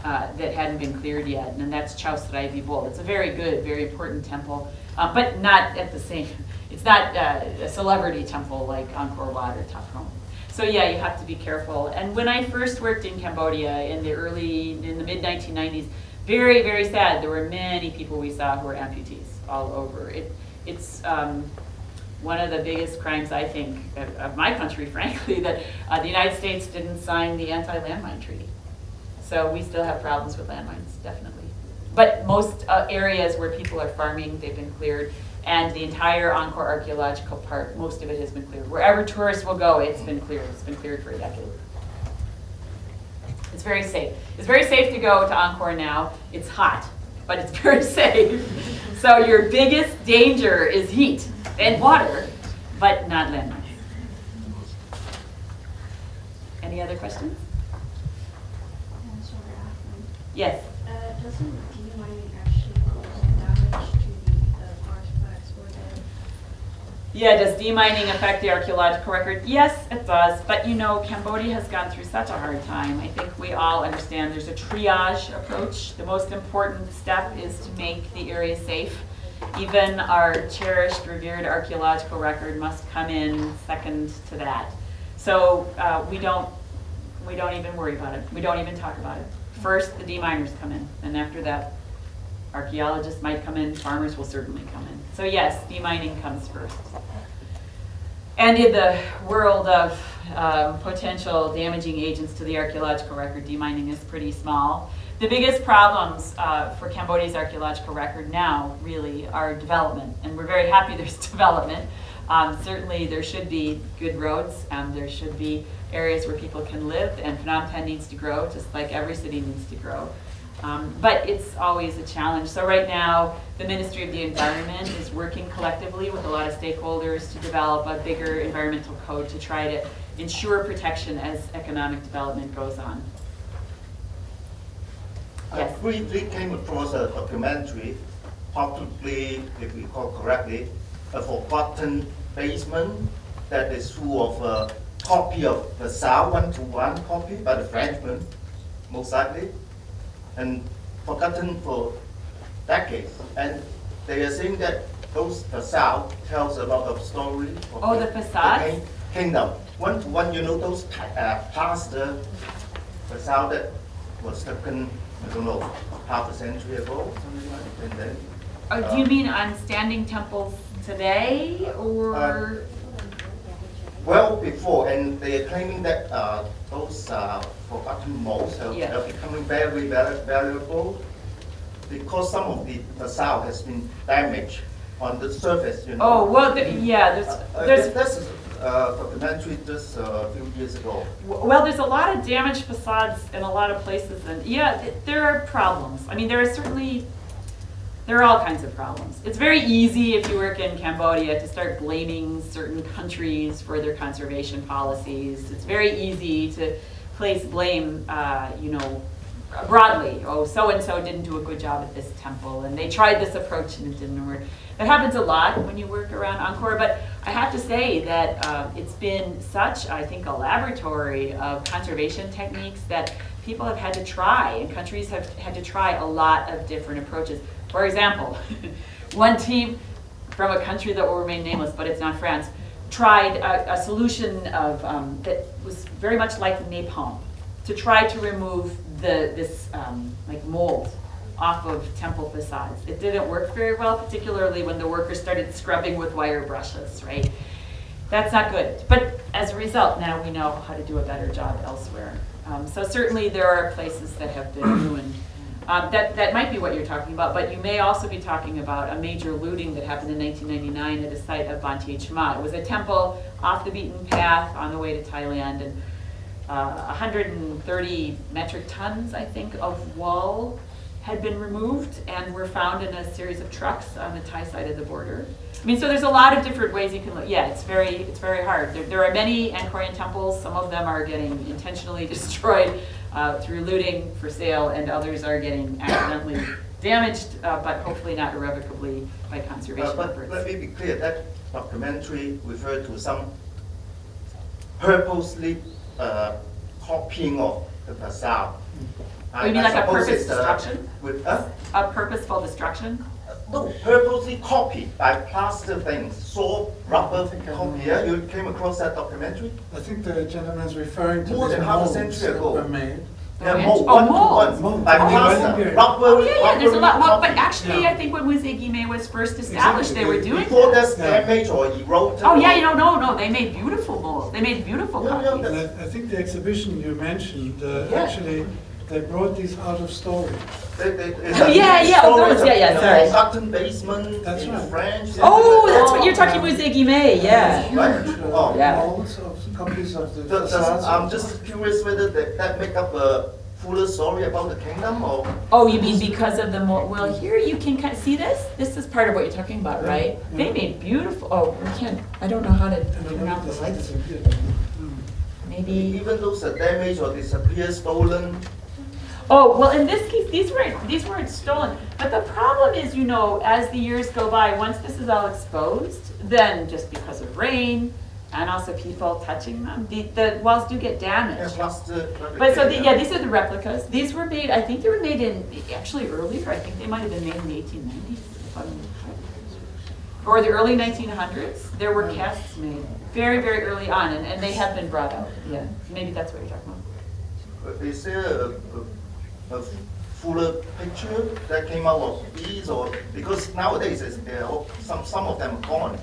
that hadn't been cleared yet, and that's Chao Sarai Vibol. It's a very good, very important temple, but not at the same, it's not a celebrity temple like Angkor Wat or Thap Hrom. So yeah, you have to be careful. And when I first worked in Cambodia in the mid-1990s, very, very sad. There were many people we saw who were amputees all over. It's one of the biggest crimes, I think, of my country, frankly, that the United States didn't sign the anti-landmine treaty. So we still have problems with landmines, definitely. But most areas where people are farming, they've been cleared. And the entire Angkor Archaeological Park, most of it has been cleared. Wherever tourists will go, it's been cleared. It's been cleared for a decade. It's very safe. It's very safe to go to Angkor now. It's hot, but it's very safe. So your biggest danger is heat and water, but not landmines. Any other questions? Yes. Doesn't demining actually cause damage to the artifacts or the... Yeah, does demining affect the archaeological record? Yes, it does. But you know, Cambodia has gone through such a hard time. I think we all understand there's a triage approach. The most important step is to make the area safe. Even our cherished, revered archaeological record must come in second to that. So we don't even worry about it. We don't even talk about it. First, the deminers come in, and after that, archaeologists might come in, farmers will certainly come in. So yes, demining comes first. And in the world of potential damaging agents to the archaeological record, demining is pretty small. The biggest problems for Cambodia's archaeological record now really are development, and we're very happy there's development. Certainly there should be good roads, and there should be areas where people can live, and Phnom Penh needs to grow, just like every city needs to grow. But it's always a challenge. So right now, the Ministry of the Environment is working collectively with a lot of stakeholders to develop a bigger environmental code to try to ensure protection as economic development goes on. Yes. I briefly came across a documentary, possibly, if we recall correctly, a forgotten basement that is full of a copy of the Sao 1-to-1 copy by the Frenchman, most likely, and forgotten for decades. And they are saying that those facade tells a lot of stories. Oh, the facade? Kingdom. 1-to-1, you know those past facade that was taken, I don't know, half a century ago, something like that. And then, Do you mean on standing temples today, or? Well before, and they are claiming that those forgotten molds Yeah. are becoming very, very valuable because some of the facade has been damaged on the surface. You know. Oh, well, yeah, there's This is a documentary just a few years ago. well, there's a lot of damaged facades in a lot of places, and yeah, there are problems. I mean, there are all kinds of problems. It's very easy if you work in Cambodia to start blaming certain countries for their conservation policies. It's very easy to place blame, broadly. Oh, so-and-so didn't do a good job at this temple, and they tried this approach and it didn't work. That happens a lot when you work around Angkor, but I have to say that it's been such, I think, a laboratory of conservation techniques that people have had to try, and countries have had to try a lot of different approaches. For example, one team from a country that will remain nameless, but it's not France, tried a solution of that was very much like napalm to try to remove this mold off of temple facades. It didn't work very well, particularly when the workers started scrubbing with wire brushes, right? That's not good. But as a result, now we know how to do a better job elsewhere. So certainly there are places that have been ruined. That might be what you're talking about, but you may also be talking about a major looting that happened in 1999 at a site of Banteay Chma. It was a temple off the beaten path on the way to Thailand, and 130 metric tons, I think, of wall had been removed and were found in a series of trucks on the Thai side of the border. I mean, so there's a lot of different ways you can look. Yeah, it's very hard. There are many Angkorian temples. Some of them are getting intentionally destroyed through looting for sale, and others are getting accidentally damaged, but hopefully not irrevocably by conservation But efforts. let me be clear, that documentary referred to some purposely copying of the facade. You mean like a suppose purpose it's, destruction? A purposeful destruction? No, purposely copied by plaster things, saw, rubber copy. Yeah, you came across that documentary? I think the gentleman's referring to More these than half a molds century that ago. were made. Yeah, Oh, mold, molds. one by Oh, plaster, yeah. rubber. Oh, yeah, there's a lot. Well, but copy. actually, Yeah. I think when Musée Guimet was first established, they were doing Before that. that's damaged or eroded. Oh, yeah, no, they made beautiful molds. They made beautiful Yeah, copies. And I think the exhibition you mentioned, Yeah. actually, they brought these out of storage. Sorry. Forgotten basement That's in right. French. Oh, that's what you're talking Musée Guimet, yeah. Right. Oh. Yeah. Molds of copies of the Does- facades. I'm just curious whether that make up a fuller story about the kingdom or? Oh, you mean because of the mold? Well, here you can kind of see this. This is part of what you're talking about, right? Yeah. They made beautiful. Oh, we can't. I don't know how to And turn off the the lights. disappeared. Maybe. Even those are damaged or disappear, stolen. Oh, well, in this case, these weren't stolen. But the problem is, as the years go by, once this is all exposed, then just because of rain and also people touching them, the walls do get damaged. But so, these are the replicas. These were made, I think they were made in, actually earlier, I think they might have been made in the 1890s. Or the early 1900s. There were casts made very, very early on, and they have been brought out. Yeah, maybe that's what you're talking about. Is there a fuller picture that came out of these, or because nowadays some of them are gone?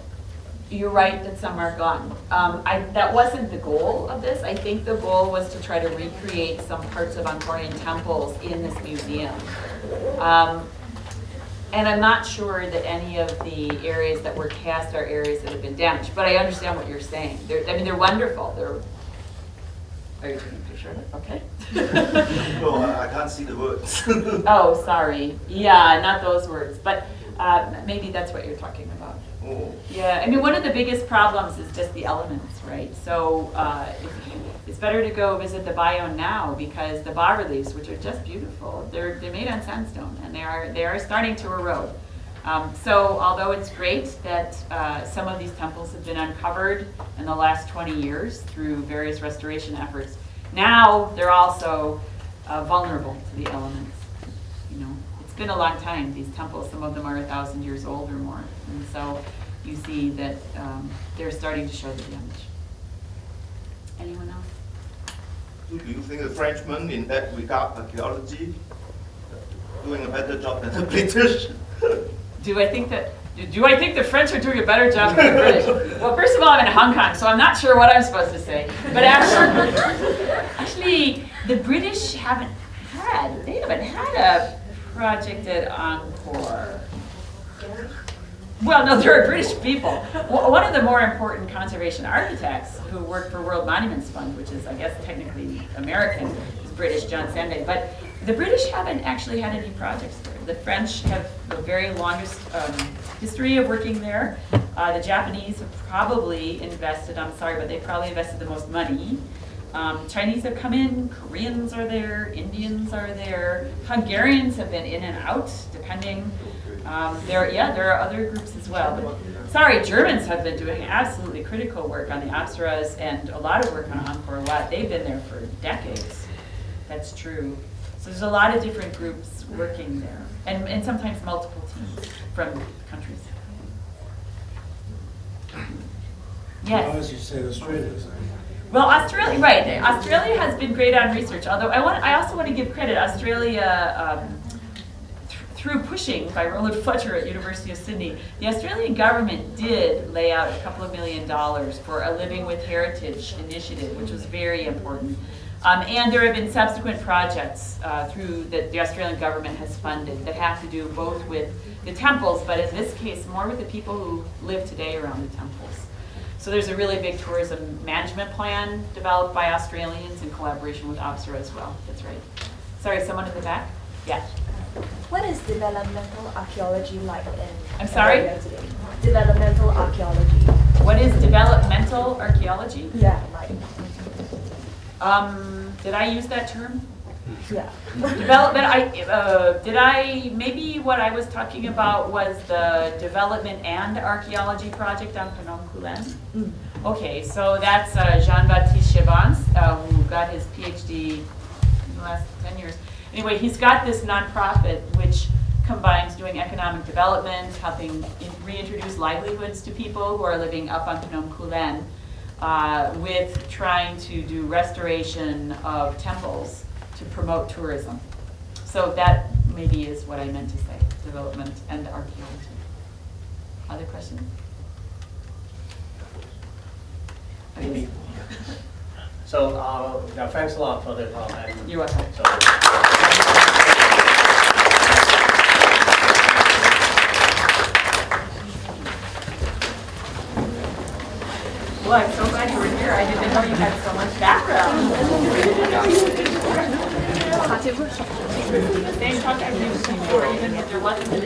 You're right that some are gone. That wasn't the goal of this. I think the goal was to try to recreate some parts of Angkorian temples in this museum. And I'm not sure that any of the areas that were cast are areas that have been damaged, but I understand what you're saying. They're wonderful. Are you taking a picture of it? Okay. No, I can't see the words. Oh, sorry. Yeah, not those words, but maybe that's what you're talking about. Oh. Yeah, I mean, one of the biggest problems is just the elements, right? So it's better to go visit the Bayonne now because the bas-reliefs, which are just beautiful, they're made on sandstone and they are starting to erode. So although it's great that some of these temples have been uncovered in the last 20 years through various restoration efforts, now they're also vulnerable to the elements. It's been a long time. These temples, some of them are 1,000 years old or more. And so you see that they're starting to show the damage. Anyone else? Do you think the Frenchmen in that regard, archaeology, doing a better job than the British? Do I think that? Do I think the French are doing a better job than the British? Well, first of all, I'm in Hong Kong, so I'm not sure what I'm supposed to say. But actually, the British haven't had a project at Angkor. Well, no, there are British people. One of the more important conservation architects who worked for World Monuments Fund, which is, I guess, technically American, is British, John Sandé. But the British haven't actually had any projects there. The French have the very longest history of working there. The Japanese have probably invested, I'm sorry, but they probably invested the most money. Chinese have come in, Koreans are there, Indians are there, Hungarians have been in and out, depending. There are other groups as well. But, sorry, Germans have been doing absolutely critical work on the Apsaras and a lot of work on Angkor Wat. They've been there for decades. That's true. So there's a lot of different groups working there, and sometimes multiple teams from countries. Yes. As you say, Australia. Well, Australia, right? Australia has been great on research. Although I also want to give credit. Australia, through pushing by Roland Fletcher at University of Sydney, the Australian government did lay out $2 million for a Living with Heritage initiative, which was very important. And there have been subsequent projects through that the Australian government has funded that have to do both with the temples, but in this case, more with the people who live today around the temples. So there's a really big tourism management plan developed by Australians in collaboration with Apsara as well. That's right. Sorry, someone in the back? Yeah. What is developmental archaeology like in I'm sorry? Cambodia today? Developmental archaeology. What is developmental archaeology? Yeah, like. Did I use that term? Yeah. Development, maybe what I was talking about was the development and archaeology project on Phnom Kulen. Mm. Okay, so that's Jean-Baptiste Chevans, who got his PhD in the last 10 years. Anyway, he's got this nonprofit which combines doing economic development, helping reintroduce livelihoods to people who are living up on Phnom Kulen, with trying to do restoration of temples to promote tourism. So that maybe is what I meant to say, development and archaeology. Other questions? Maybe. So thanks a lot for the talk. You're welcome. Well, I'm so glad you were here. I didn't know you had so much background. The same talk I gave before, even if there wasn't an